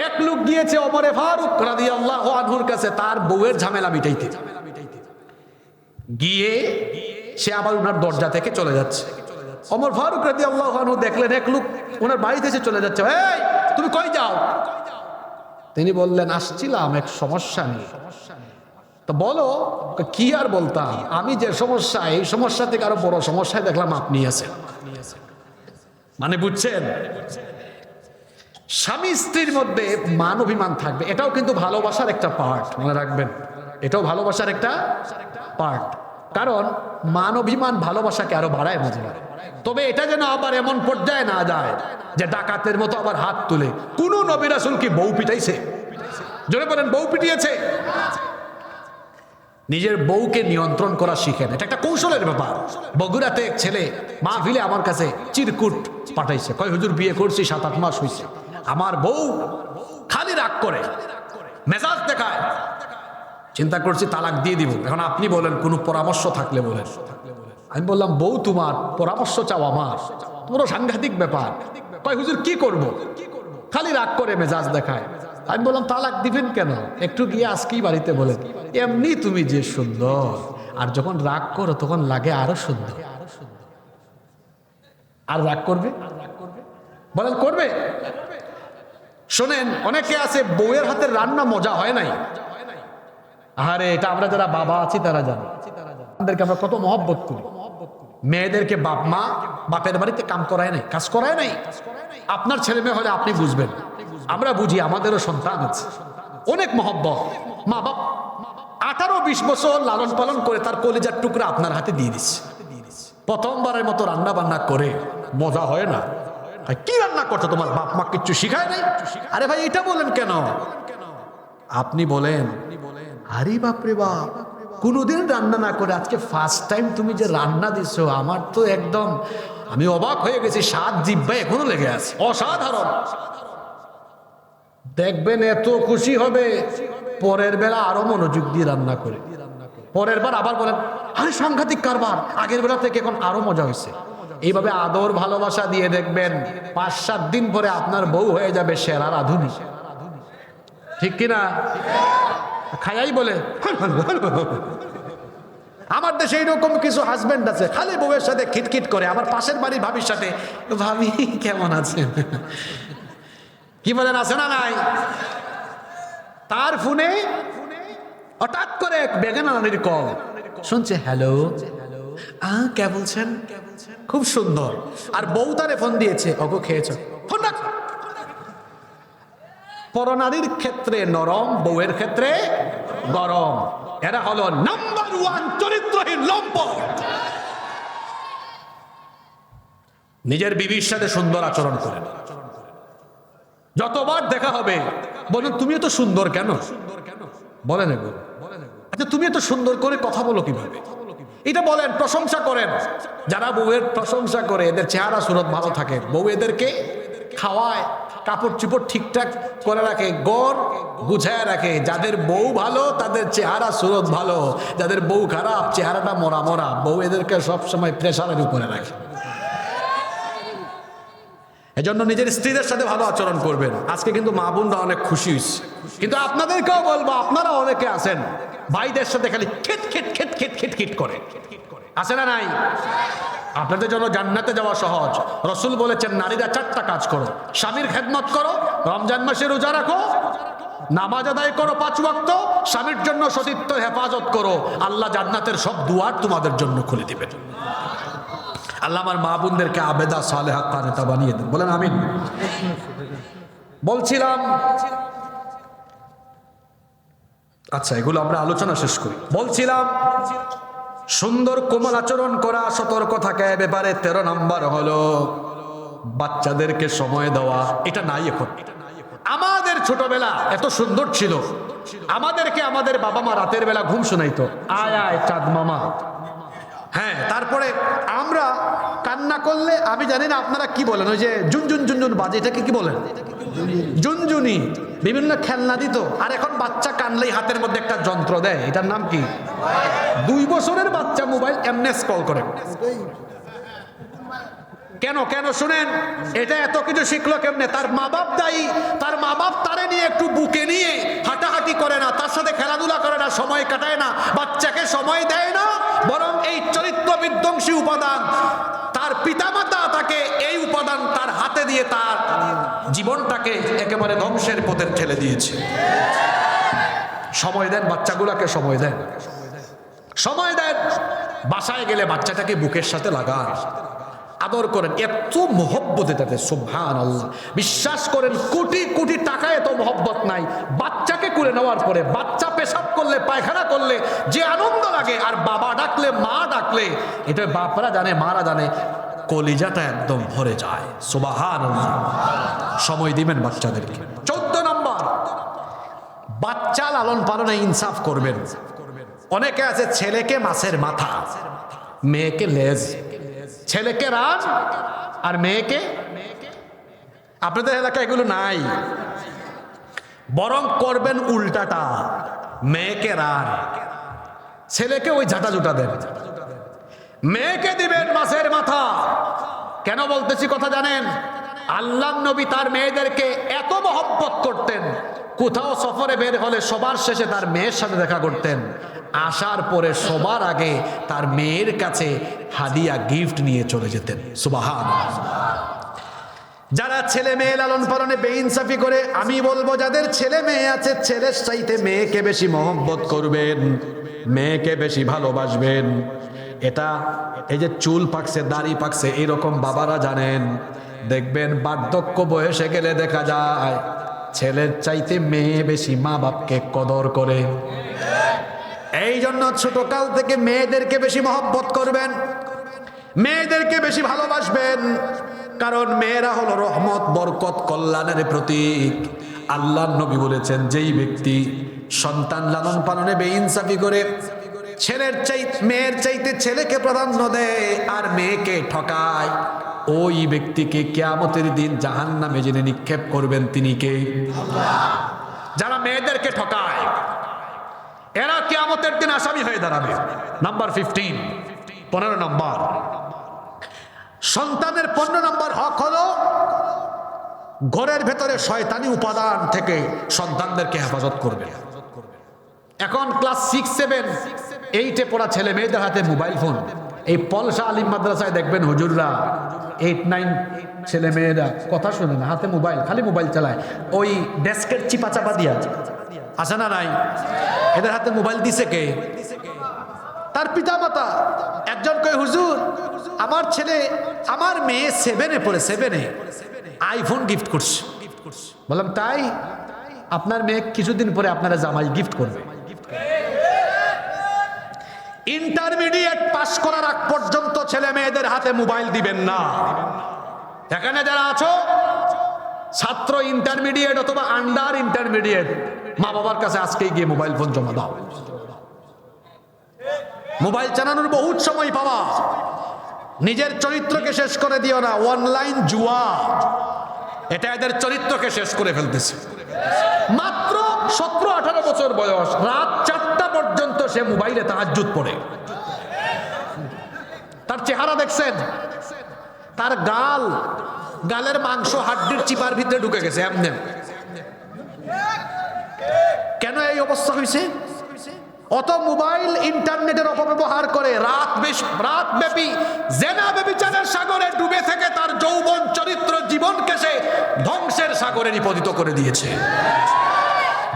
এক লোক গিয়েছে ওমরে ফারুক রাদিয়াল্লাহু আনহুর কাছে তার বউয়ের ঝামেলা মিটাইতে। গিয়ে সে আবার ওনার দরজা থেকে চলে যাচ্ছে। ওমর ফারুক রাদিয়াল্লাহু আনহু দেখলেন এক লোক ওনার বাড়িতে এসে চলে যাচ্ছে। এই তুমি কই যাও? তিনি বললেন, আসছিলাম এক সমস্যা নিয়ে। তো বলো। কি আর বলতাম, আমি যে সমস্যা, এই সমস্যা থেকে আরো বড় সমস্যায় দেখলাম আপনি আছেন। মানে বুঝছেন? স্বামী স্ত্রীর মধ্যে মান অভিমান থাকবে, এটাও কিন্তু ভালোবাসার একটা পার্ট, মনে রাখবেন। এটাও ভালোবাসার একটা পার্ট। কারণ মান অভিমান ভালোবাসাকে আরো বাড়ায় মাঝে মাঝে। তবে এটা যেন আবার এমন পর্যায়ে না যায় যে ডাকাতের মতো আবার হাত তুলে। কোন নবী রাসূল কি বউ পিটাইছে? জোরে বলেন, বউ পিটিয়েছে? নিজের বউকে নিয়ন্ত্রণ করা শিখেন, এটা একটা কৌশলের ব্যাপার। বগুড়াতে এক ছেলে মাহফিলে আমার কাছে চিরকুট পাঠাইছে, কয় হুজুর বিয়ে করছি 7-8 মাস হয়েছে, আমার বউ খালি রাগ করে, মেজাজ দেখায়, চিন্তা করছি তালাক দিয়ে দিব। এখন আপনি বলেন, কোনো পরামর্শ থাকলে বলেন। আমি বললাম, বউ তোমার, পরামর্শ চাও আমার? তোমারও সাংঘাতিক ব্যাপার। কয় হুজুর কি করব, খালি রাগ করে, মেজাজ দেখায়। আমি বললাম, তালাক দিবেন কেন? একটু গিয়ে আজকেই বাড়িতে বলেন, এমনি তুমি যে সুন্দর, আর যখন রাগ করো তখন লাগে আরো সুন্দর। আর রাগ করবে? বলেন করবে? শোনেন, অনেকে আছে বউয়ের হাতের রান্না মজা হয় নাই। আরে এটা আমরা যারা বাবা আছি তারা জানি, আমাদেরকে আমরা কত মহব্বত করি। মেয়েদেরকে বাপের বাড়িতে কাজ করায় নাই। আপনার ছেলে মেয়ে হলে আপনি বুঝবেন, আমরা বুঝি, আমাদেরও সন্তান আছে, অনেক মহব্বত। মা বাপ 18-20 বছর লালন পালন করে তার কলিজার টুকরা আপনার হাতে দিয়ে দিচ্ছে। প্রথমবারের মতো রান্না বান্না করে মজা হয় না, কি রান্না করছো, তোমার বাপ মা কিচ্ছু শিখায় নাই? আরে ভাই এটা বলেন কেন? আপনি বলেন, আরে বাপরে বাপ, কোনোদিন রান্না না করে আজকে ফার্স্ট টাইম তুমি যে রান্না দিছো, আমার তো একদম আমি অবাক হয়ে গেছি, স্বাদ জিহ্বায় এখনো লেগে আছে, অসাধারণ। দেখবেন এত খুশি হবে, পরের বেলা আরো মনোযোগ দিয়ে রান্না করে, পরের বার আবার বলেন আরে সাংঘাতিক কারবার, আগের বেলা থেকে এখন আরো মজা হয়েছে। এইভাবে আদর ভালোবাসা দিয়ে দেখবেন 5-7 দিন পরে আপনার বউ হয়ে যাবে সেরা রাঁধুনি। ঠিক কিনা? খায়াই বলে। আমার দেশে এইরকম কিছু হাজবেন্ড আছে, খালি বউয়ের সাথে খিটখিট করে, আবার পাশের বাড়ির ভাবির সাথে, ভাবি কেমন আছেন, কি বলেন, আছে না নাই? তার ফোনে হঠাৎ করে বেগানা নানির কল শুনছে, হ্যালো কে বলছেন, খুব সুন্দর। আর বউ তারে ফোন দিয়েছে, ওগো খেয়েছো, ফোন রাখ। পরনারীর ক্ষেত্রে নরম, বউয়ের ক্ষেত্রে গরম। এরা হলো নাম্বার 1 চরিত্রহীন লম্পট। নিজের বিবির সাথে সুন্দর আচরণ করেন, যতবার দেখা হবে বলেন তুমি এত সুন্দর কেন, বলেন এগুলো। আচ্ছা তুমি এত সুন্দর করে কথা বলো কিভাবে, এটা বলেন, প্রশংসা করেন। যারা বউয়ের প্রশংসা করে এদের চেহারা সুরত ভালো থাকে, বউ এদেরকে খাওয়ায়, কাপড় চুপড় ঠিকঠাক করে রাখে, গড় গুছায় রাখে। যাদের বউ ভালো তাদের চেহারা সুরত ভালো, যাদের বউ খারাপ চেহারাটা মরা মরা, বউ এদেরকে সবসময় প্রেশারের উপরে রাখে। এজন্য নিজের স্ত্রীদের সাথে ভালো আচরণ করবেন। আজকে কিন্তু মা বোনরা অনেক খুশি হয়েছে, কিন্তু আপনাদেরকেও বলবো, আপনারা অনেকে আছেন ভাইদের সাথে খালি খিট খিট খিট খিট খিট খিট করে, আছে না নাই? আপনাদের জন্য জান্নাতে যাওয়া সহজ। রসুল বলেছেন নারীরা 4টা কাজ করো, স্বামীর খেদমত করো, রমজান মাসে রোজা রাখো, নামাজ আদায় করো 5 ওয়াক্ত, স্বামীর জন্য সতীত্ব হেফাজত করো, আল্লাহ জান্নাতের সব দুয়ার তোমাদের জন্য খুলে দিবেন। আল্লাহ আমার মা বোনদেরকে আবেদা সালেহা কানেতা বানিয়ে দেন, বলেন আমিন। বলছিলাম, আচ্ছা এগুলো আমরা আলোচনা শেষ করি। বলছিলাম সুন্দর কোমল আচরণ করা, সতর্ক থাকা এ ব্যাপারে 13 নম্বর হলো বাচ্চাদেরকে সময় দেওয়া। এটা নাই এখন। আমাদের ছোটবেলা এত সুন্দর ছিল, আমাদেরকে আমাদের বাবা মা রাতের বেলা ঘুম শোনাইতো, আয় আয় চাঁদ মামা। হ্যাঁ, তারপরে আমরা কান্না করলে, আমি জানি না আপনারা কি বলেন, ওই যে জুনজুন জুনজুন বাজে, এটাকে কি বলেন, জুনজুনি, বিভিন্ন খেলনা দিত। আর এখন বাচ্চা কানলেই হাতের মধ্যে একটা যন্ত্র দেয়, এটার নাম কি? 2 বছরের বাচ্চা মোবাইল এমএস কল করে। কেন কেন শুনেন, এটা এত কিছু শিখলো কেমনে? তার মা বাপ দায়ী। তার মা বাপ তারে নিয়ে একটু বুকে নিয়ে হাঁটাহাঁটি করে না, তার সাথে খেলাধুলা করে না, সময় কাটায় না, বাচ্চাকে সময় দেয় না, বরং এই চরিত্র বিধ্বংসী উপাদান তার পিতামাতা তাকে এই উপাদান তার হাতে দিয়ে তার জীবনটাকে একেবারে ধ্বংসের পথে ঠেলে দিয়েছে। সময় দেন বাচ্চাগুলাকে, সময় দেন, সময় দেন। বাসায় গেলে বাচ্চাটাকে বুকের সাথে লাগান, আদর করেন, এত মহব্বত এটাতে, সুবহানাল্লাহ। বিশ্বাস করেন কোটি কোটি টাকা এত মহব্বত নাই। বাচ্চাকে করে নেওয়ার পরে বাচ্চা পেশাব করলে, পায়খানা করলে যে আনন্দ লাগে, আর বাবা ডাকলে, মা ডাকলে, এটা বাপরা জানে, মারা জানে, কলিজাটা একদম ভরে যায়। সুবহানাল্লাহ। সময় দিবেন বাচ্চাদেরকে। 14 নম্বর, বাচ্চা লালন পালনে ইনসাফ করবেন। অনেকে আছে ছেলেকে মাছের মাথা, মেয়েকে লেজ, ছেলেকে রাজ আর মেয়েকে, আপনাদের এলাকায় এগুলো নাই, বরং করবেন উল্টাটা, মেয়েকে রান, ছেলেকে ওই ঝাঁটা জুটা দেন, মেয়েকে দিবেন মাছের মাথা। কেন বলতেছি কথা জানেন? আল্লাহ নবী তার মেয়েদেরকে এত মহব্বত করতেন, কোথাও সফরে বের হলে সবার শেষে তার মেয়ের সাথে দেখা করতেন, আসার পরে সবার আগে তার মেয়ের কাছে হাদিয়া গিফট নিয়ে চলে যেতেন। সুবহানাল্লাহ। যারা ছেলে মেয়ে লালন পালনে বেইনসাফি করে, আমি বলবো যাদের ছেলে মেয়ে আছে, ছেলের চাইতে মেয়েকে বেশি মহব্বত করবেন, মেয়েকে বেশি ভালোবাসবেন। এটা এই যে চুল পাকছে, দাড়ি পাকছে, এরকম বাবারা জানেন। দেখবেন বার্ধক্য বয়সে গেলে দেখা যায় ছেলের চাইতে মেয়ে বেশি মা বাপকে কদর করে। এই জন্য ছোটকাল থেকে মেয়েদেরকে বেশি মহব্বত করবেন, মেয়েদেরকে বেশি ভালোবাসবেন। কারণ মেয়েরা হলো রহমত, বরকত, কল্যাণের প্রতীক। আল্লাহর নবী বলেছেন, যেই ব্যক্তি সন্তান লালন পালনে বেইনসাফি করে, মেয়ের চাইতে ছেলেকে প্রাধান্য দেয় আর মেয়েকে ঠকায়, ওই ব্যক্তিকে কিয়ামতের দিন জাহান্নামে জেনে নিক্ষেপ করবেন তিনি কে? যারা মেয়েদেরকে ঠকায় এরা কিয়ামতের দিন আসামি হয়ে দাঁড়াবে। নাম্বার 15, 15 নম্বর, সন্তানের 15 নম্বর হক হলো ঘরের ভেতরে শয়তানি উপাদান থেকে সন্তানদেরকে হেফাজত করবে। এখন ক্লাস 6, 7, 8-এ পড়া ছেলে মেয়েদের হাতে মোবাইল ফোন। এই পলসা আলিম মাদ্রাসায় দেখবেন হুজুররা 8, 9 ছেলে মেয়েরা কথা শুনে না, হাতে মোবাইল, খালি মোবাইল চালায়। ওই ডেস্কের চিপা চাপা দিয়া আছে না নাই? এদের হাতে মোবাইল দিছে কে? তার পিতা মাতা। একজন কয়, হুজুর আমার ছেলে, আমার মেয়ে 7-এ পড়ে, 7-এ আইফোন গিফট করছে। বললাম তাই? আপনার মেয়ে কিছুদিন পরে আপনারা জামাই গিফট করবে। ইন্টারমিডিয়েট পাস করার আগ পর্যন্ত ছেলে মেয়েদের হাতে মোবাইল দিবেন না। এখানে যারা আছো ছাত্র, ইন্টারমিডিয়েট অথবা আন্ডার ইন্টারমিডিয়েট, মা বাবার কাছে আজকেই গিয়ে মোবাইল ফোন জমা দাও। মোবাইল চালানোর বহুত সময় পাওয়া, নিজের চরিত্রকে শেষ করে দিও না। অনলাইন জুয়া, এটা এদের চরিত্রকে শেষ করে ফেলতেছে। মাত্র 17-18 বছর বয়স, রাত 4টা পর্যন্ত সে মোবাইলে তাহাজ্জুদ পড়ে। তার চেহারা দেখছেন? তার গালের মাংস হাড্ডির চিপার ভিতরে ঢুকে গেছে। এমনি কেন এই অবস্থা হয়েছে? অত মোবাইল ইন্টারনেটের অপব্যবহার করে রাত ব্যাপী জেনা ব্যভিচারের সাগরে ডুবে থেকে তার যৌবন, চরিত্র, জীবনকে সে ধ্বংসের সাগরে নিপতিত করে দিয়েছে।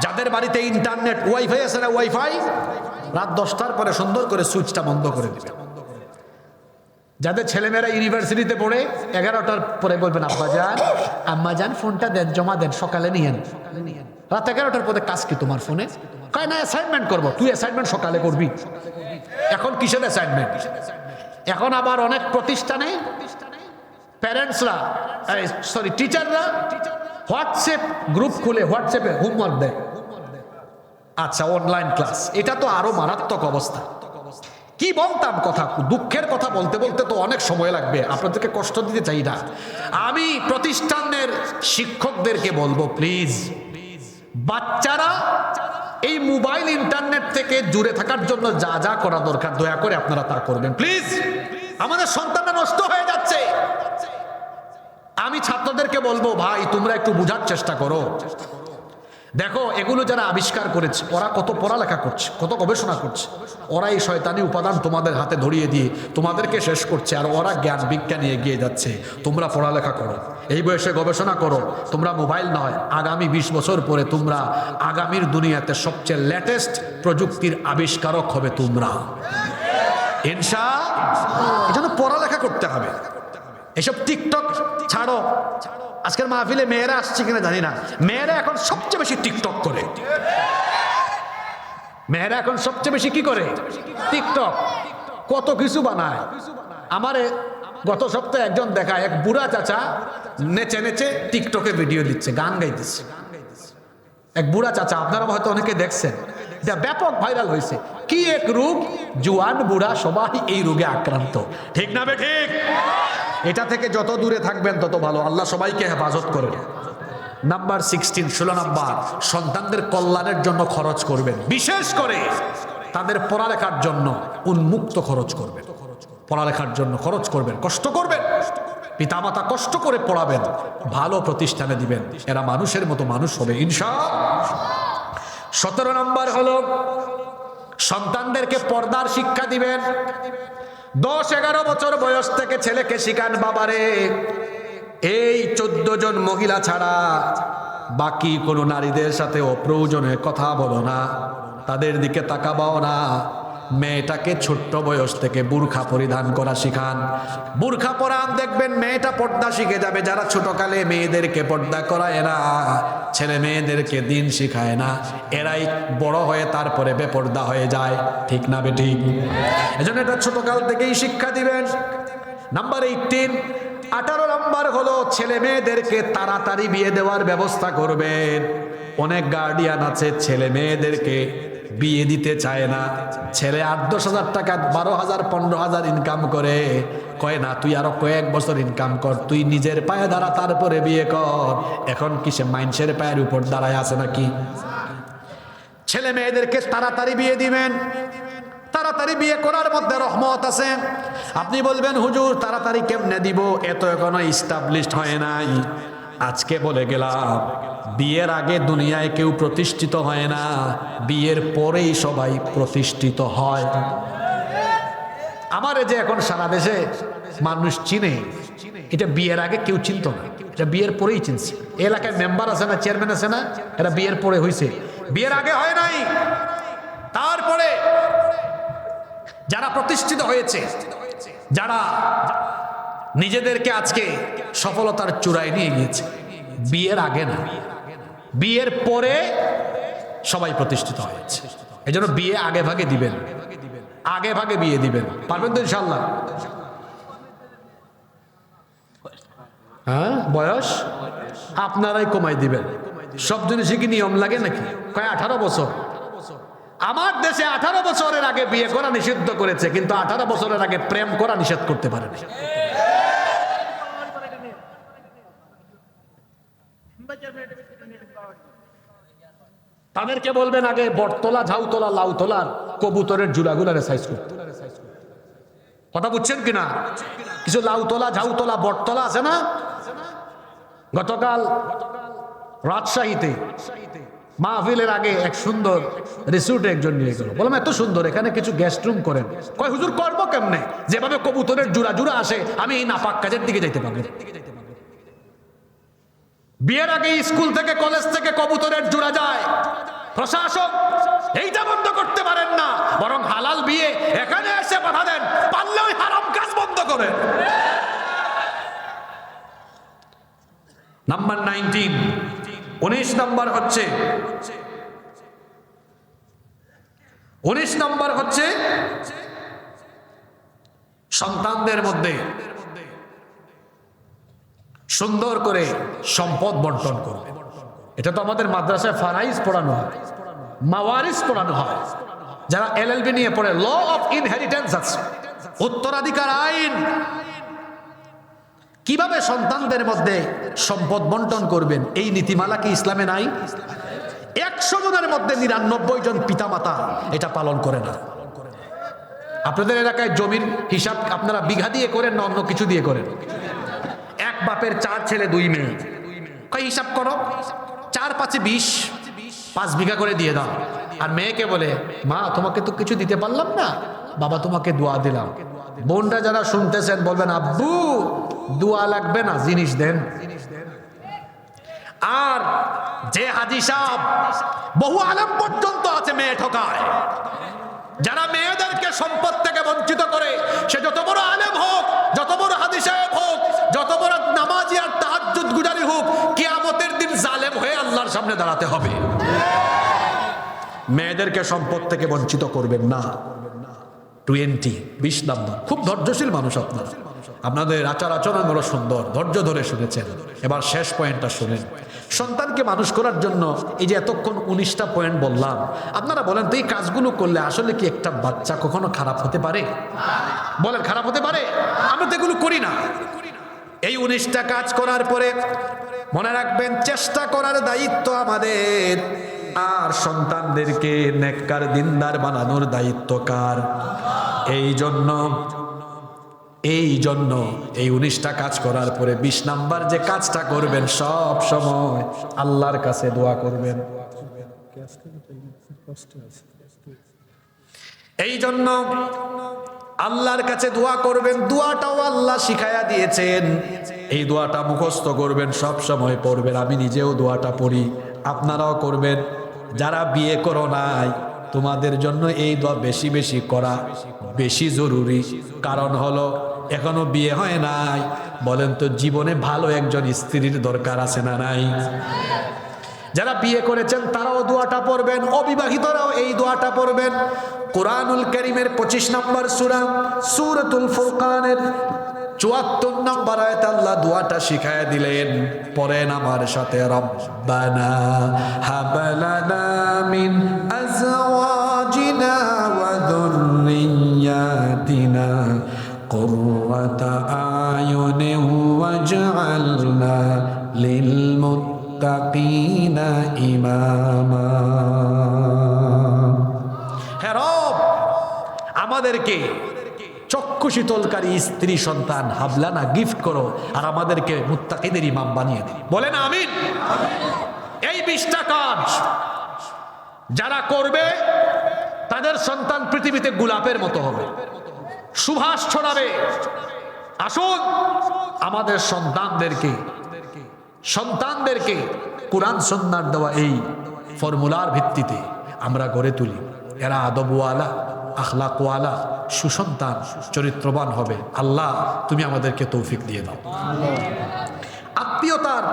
যাদের বাড়িতে ইন্টারনেট, ওয়াইফাই আছে না, ওয়াইফাই রাত 10টার পরে সুন্দর করে সুইচটা বন্ধ করে দিবে। যাদের ছেলেমেয়েরা ইউনিভার্সিটিতে পড়ে 11টার পরে বলবেন, আম্মা যান ফোনটা দেন, জমা দেন, সকালে নিয়েন। রাত 11টার পরে কাজ কি তোমার ফোনে? কয় না, অ্যাসাইনমেন্ট করবো। তুই অ্যাসাইনমেন্ট সকালে করবি। এখন কিসের অ্যাসাইনমেন্ট? এখন আবার অনেক প্রতিষ্ঠানে প্যারেন্টসরা, টিচাররা হোয়াটসঅ্যাপ গ্রুপ খুলে হোয়াটসঅ্যাপে হোমওয়ার্ক দেয়। আচ্ছা, অনলাইন ক্লাস, এটা তো আরো মারাত্মক অবস্থা। কি বলতাম কথা, দুঃখের কথা বলতে বলতে তো অনেক সময় লাগবে, আপনাদেরকে কষ্ট দিতে চাই না। আমি প্রতিষ্ঠানের শিক্ষকদেরকে বলবো, প্লিজ বাচ্চারা এই মোবাইল ইন্টারনেট থেকে দূরে থাকার জন্য যা যা করা দরকার দয়া করে আপনারা তা করবেন প্লিজ। আমাদের সন্তানরা নষ্ট হয়ে যাচ্ছে। আমি ছাত্রদেরকে বলবো, ভাই তোমরা একটু বোঝার চেষ্টা করো। দেখো, এগুলো যারা আবিষ্কার করেছে ওরা কত পড়ালেখা করছে, কত গবেষণা করছে। ওরা এই শয়তানি উপাদান তোমাদের হাতে ধরিয়ে দিয়ে তোমাদেরকে শেষ করছে, আর ওরা জ্ঞান বিজ্ঞানে এগিয়ে যাচ্ছে। তোমরা পড়ালেখা করো, এই বয়সে গবেষণা করো। তোমরা মোবাইল নয়, আগামী 20 বছর পরে তোমরা আগামীর দুনিয়াতে সবচেয়ে লেটেস্ট প্রযুক্তির আবিষ্কারক হবে তোমরা, ইনশাআল্লাহ। এজন্য পড়ালেখা করতে হবে। এসব টিকটক ছাড়ো। আজকের মাহফিলে মেয়েরা আসছে কিনা জানি না, মেয়েরা এখন সবচেয়ে বেশি টিকটক করে। মেয়েরা এখন সবচেয়ে বেশি কি করে? টিকটক। কত কিছু বানায়। আমারে গত সপ্তাহে একজন দেখায়, এক বুড়া চাচা নেচে নেচে টিকটকে ভিডিও দিচ্ছে, গান গাইতেছে। এক বুড়া চাচা, আপনারা হয়তো অনেকে দেখছেন, এটা ব্যাপক ভাইরাল হয়েছে। কি এক রোগ, জুয়ান বুড়া সবাই এই রোগে আক্রান্ত। ঠিক না বে ঠিক? এটা থেকে যত দূরে থাকবেন তত ভালো। আল্লাহ সবাইকে হেফাজত করুন। নাম্বার 16, 16 নাম্বার, সন্তানদের কল্যাণের জন্য খরচ করবেন। বিশেষ করে তাদের পড়ালেখার জন্য উন্মুক্ত খরচ করবেন। পড়ালেখার জন্য খরচ করবেন, কষ্ট করবেন। পিতামাতা কষ্ট করে পড়াবেন, ভালো প্রতিষ্ঠানে দিবেন, এরা মানুষের মতো মানুষ হবে ইনশাআল্লাহ। 17 নাম্বার হলো সন্তানদেরকে পর্দার শিক্ষা দিবেন। 10-11 বছর বয়স থেকে ছেলেকে শিখান, বাবারে এই 14 জন মহিলা ছাড়া বাকি কোনো নারীদের সাথে অপ্রয়োজনে কথা বলো না, তাদের দিকে তাকাবাও না। মেয়েটাকে ছোট্ট বয়স থেকে বুরখা পরিধান করা শিখান। বুরখা পরান, দেখবেন মেয়েটা পর্দা শিখে যাবে। যারা ছোটকালে মেয়েদেরকে পর্দা করায় না, ছেলে মেয়েদেরকে দিন শিখায় না, এরাই বড় হয়ে তারপরে বেপর্দা হয়ে যায়। ঠিক না বেঠিক? এজন্য এটা ছোটকাল থেকেই শিক্ষা দিবেন। নাম্বার 18, 18 নম্বর হলো ছেলে মেয়েদেরকে তাড়াতাড়ি বিয়ে দেওয়ার ব্যবস্থা করবেন। অনেক গার্ডিয়ান আছে ছেলে মেয়েদেরকে বিয়ে দিতে চায় না। ছেলে 8-10 হাজার টাকা 12,000 15,000 ইনকাম করে, কয় না তুই আরো কয়েক বছর ইনকাম কর, তুই নিজের পায়ে দাঁড়া তারপরে বিয়ে কর। এখন কি সে মাইনসের পায়ের উপর দাঁড়ায় আছে নাকি? ছেলে মেয়েদেরকে তাড়াতাড়ি বিয়ে দিবেন। তাড়াতাড়ি বিয়ে করার মধ্যে রহমত আছে। আপনি বলবেন হুজুর তাড়াতাড়ি কেমনে দিব, এত এখনো ইস্টাবলিশড হয় নাই। আজকে বলে গেলাম বিয়ের আগে দুনিয়ায় কেউ প্রতিষ্ঠিত হয় না, বিয়ের পরেই সবাই প্রতিষ্ঠিত হয়। আমারে যে এখন সারা দেশে মানুষ চিনে, এটা বিয়ের আগে কেউ চিনত না, এটা বিয়ের পরেই চিনছে। এলাকায় মেম্বার আছে না, চেয়ারম্যান আছে না, এরা বিয়ের পরে হয়েছে, বিয়ের আগে হয় নাই। তারপরে যারা প্রতিষ্ঠিত হয়েছে, যারা নিজেদেরকে আজকে সফলতার চূড়ায় নিয়ে গিয়েছে, বিয়ের আগে না, বিয়ের পরে সবাই প্রতিষ্ঠিত হয়েছে। এই জন্য বিয়ে আগে ভাগে দিবেন, আগে ভাগে বিয়ে দিবেন। পারবেন তো ইনশাল্লাহ? হ্যাঁ, বয়স আপনারাই কমাই দিবেন। সব জিনিসই কি নিয়ম লাগে নাকি? কয় 18 বছর। আমার দেশে 18 বছরের আগে বিয়ে করা নিষিদ্ধ করেছে, কিন্তু 18 বছরের আগে প্রেম করা নিষেধ করতে পারে না। তাদেরকে বলবেন আগে বটতলা, ঝাউতলা, লাউতলার কবুতরের জুড়াগুলারে সাইজ করতে। কথা বুঝছেন কিনা? কিছু লাউতলা, ঝাউতলা, বটতলা আছে না? গতকাল রাজশাহীতে মাহফিলের আগে এক সুন্দর রিসোর্টে একজন নিয়ে গেল। বললাম এত সুন্দর, এখানে কিছু গেস্ট রুম করেন। কয় হুজুর করবো কেমনে? যেভাবে কবুতরের জুড়া জুড়া আসে, আমি এই নাপাক কাজের দিকে যাইতে পারবো। বিয়ের আগে স্কুল থেকে কলেজ থেকে কবুতরের জোড়া যায়। প্রশাসক এইটা বন্ধ করতে পারেন না, বরং হালাল বিয়ে এখানে এসে বাধা দেন, পারলে ওই হারাম কাজ বন্ধ করেন। নাম্বার 19, 19 নাম্বার হচ্ছে 19 নাম্বার হচ্ছে সন্তানদের মধ্যে সুন্দর করে সম্পদ বন্টন করবে। এটা তো আমাদের মাদ্রাসায় ফারাইজ পড়ানো হয়, মাওয়ারিস পড়ানো হয়। যারা LLB নিয়ে পড়ে, ল অফ ইনহেরিটেন্স আছে, উত্তরাধিকার আইন। কিভাবে সন্তানদের মধ্যে সম্পদ বন্টন করবেন, এই নীতিমালা কি ইসলামে নাই? 100 জনের মধ্যে 99 জন পিতামাতা এটা পালন করে না। আপনাদের এলাকায় জমির হিসাব আপনারা বিঘা দিয়ে করেন না অন্য কিছু দিয়ে করেন? এক বাপের 4 ছেলে 2 মেয়ে, কই হিসাব করো, 4 5 20, 5 বিঘা করে দিয়ে দাও। আর মেয়েকে বলে মা তোমাকে তো কিছু দিতে পারলাম না, বাবা তোমাকে দোয়া দিলাম। বোনরা যারা শুনতেছেন বলবেন আব্বু দোয়া লাগবে না, জিনিস দেন। আর যে হাজি সাহেব, বহু আলেম পর্যন্ত আছে মেয়ে ঠকায়। যারা মেয়েদেরকে সম্পদ থেকে বঞ্চিত করে, সে যত বড় আলেম হোক, যত বড় হাজি সাহেব হোক, যত বড় নামাজি আর তাহাজ্জুদ গুজারি হোক, কিয়ামতের দিন জালেম হয়ে আল্লাহর সামনে দাঁড়াতে হবে। মেয়েদেরকে সম্পদ থেকে বঞ্চিত করবেন না। 20 নাম্বার, খুব ধৈর্যশীল মানুষ আপনারা, আপনাদের আচার আচরণ বড় সুন্দর, ধৈর্য ধরে শুনেছেন। এবার শেষ পয়েন্টটা শুনেন। সন্তানকে মানুষ করার জন্য এই যে এতক্ষণ 19টা পয়েন্ট বললাম, আপনারা বলেন তো এই কাজগুলো করলে আসলে কি একটা বাচ্চা কখনো খারাপ হতে পারে? বলেন খারাপ হতে পারে? আমরা তো এগুলো করি না। এই 19টা কাজ করার পরে মনে রাখবেন, চেষ্টা করার দায়িত্ব আমাদের, আর সন্তানদেরকে নেককার দিনদার বানানোর দায়িত্ব কার? এই জন্য এই 19টা কাজ করার পরে 20 নাম্বার যে কাজটা করবেন, সব সময় আল্লাহর কাছে দোয়া করবেন। এই জন্য আল্লাহর কাছে দোয়া করবেন। দোয়াটাও আল্লাহ শিখায়া দিয়েছেন, এই দোয়াটা মুখস্থ করবেন, সব সময় পড়বেন। আমি নিজেও দোয়াটা পড়ি, আপনারাও করবেন। যারা বিয়ে করো নাই, তোমাদের জন্য এই দোয়া বেশি বেশি করা বেশি জরুরি। কারণ হলো এখনো বিয়ে হয় নাই, বলেন তো জীবনে ভালো একজন স্ত্রীর দরকার আছে না নাই? যারা বিয়ে করেছেন তারাও দোয়াটা পড়বেন, অবিবাহিতরাও এই দোয়াটা পড়বেন। কোরআনুল কারীমের 25 নম্বর সূরা সূরাতুল ফুরকানের 74 নম্বর আয়াতে আল্লাহ দোয়াটা শিখায়া দিলেন, পড়েন আমার সাথে, রব্বানা হাবলানা মিন আজওয়াজিনা ওয়া যুররিয়াতিনা কুররাতা আয়ুনিন ওয়াজআলনা লিল মুত্তাকিনা ইমামা। হে রব, আমাদেরকে চক্ষু শীতলকারী স্ত্রী সন্তান হাবলানা গিফট করো, আর আমাদেরকে মুত্তাকিদের ইমাম বানিয়ে দিন। বলেন আমিন। এই 20টা কাজ যারা করবে তাদের সন্তান পৃথিবীতে গোলাপের মতো হবে, সুবাস ছড়াবে। আসুন আমাদের সন্তানদেরকে কোরআন সুন্নাহর দেওয়া এই ফর্মুলার ভিত্তিতে আমরা গড়ে তুলি। এরা আদবওয়ালা, আখলাকওয়ালা, সুসন্তান, চরিত্রবান হবে। আল্লাহ তুমি আমাদেরকে তৌফিক দিয়ে দাও। আত্মীয়তার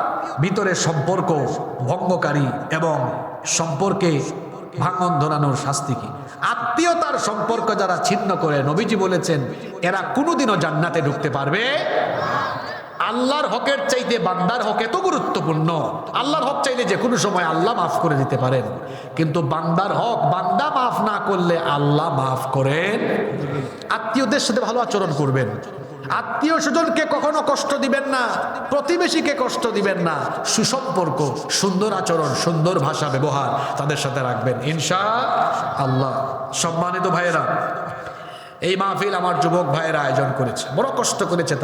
ভিতরে সম্পর্ক ভঙ্গকারী এবং সম্পর্কে ভাঙন ধরানোর শাস্তি কি? আত্মীয়তার সম্পর্ক যারা ছিন্ন করে, নবীজি বলেছেন এরা কোনোদিনও জান্নাতে ঢুকতে পারবে। আল্লাহর হকের চাইতে বান্দার হক এত গুরুত্বপূর্ণ। আল্লাহর হক চাইলে যে কোনো সময় আল্লাহ মাফ করে দিতে পারেন, কিন্তু বান্দার হক বান্দা মাফ না করলে আল্লাহ মাফ করেন। আত্মীয়দের সাথে ভালো আচরণ করবেন, আত্মীয় স্বজনকে কখনো কষ্ট দিবেন না, প্রতিবেশীকে কষ্ট দিবেন না। সুসম্পর্ক, সুন্দর আচরণ, সুন্দর ভাষা ব্যবহার তাদের সাথে রাখবেন ইনশাআল্লাহ। সম্মানিত ভাইয়েরা, এই মাহফিল আমার যুবক ভাইয়েরা আয়োজন করেছে, বড় কষ্ট করেছে।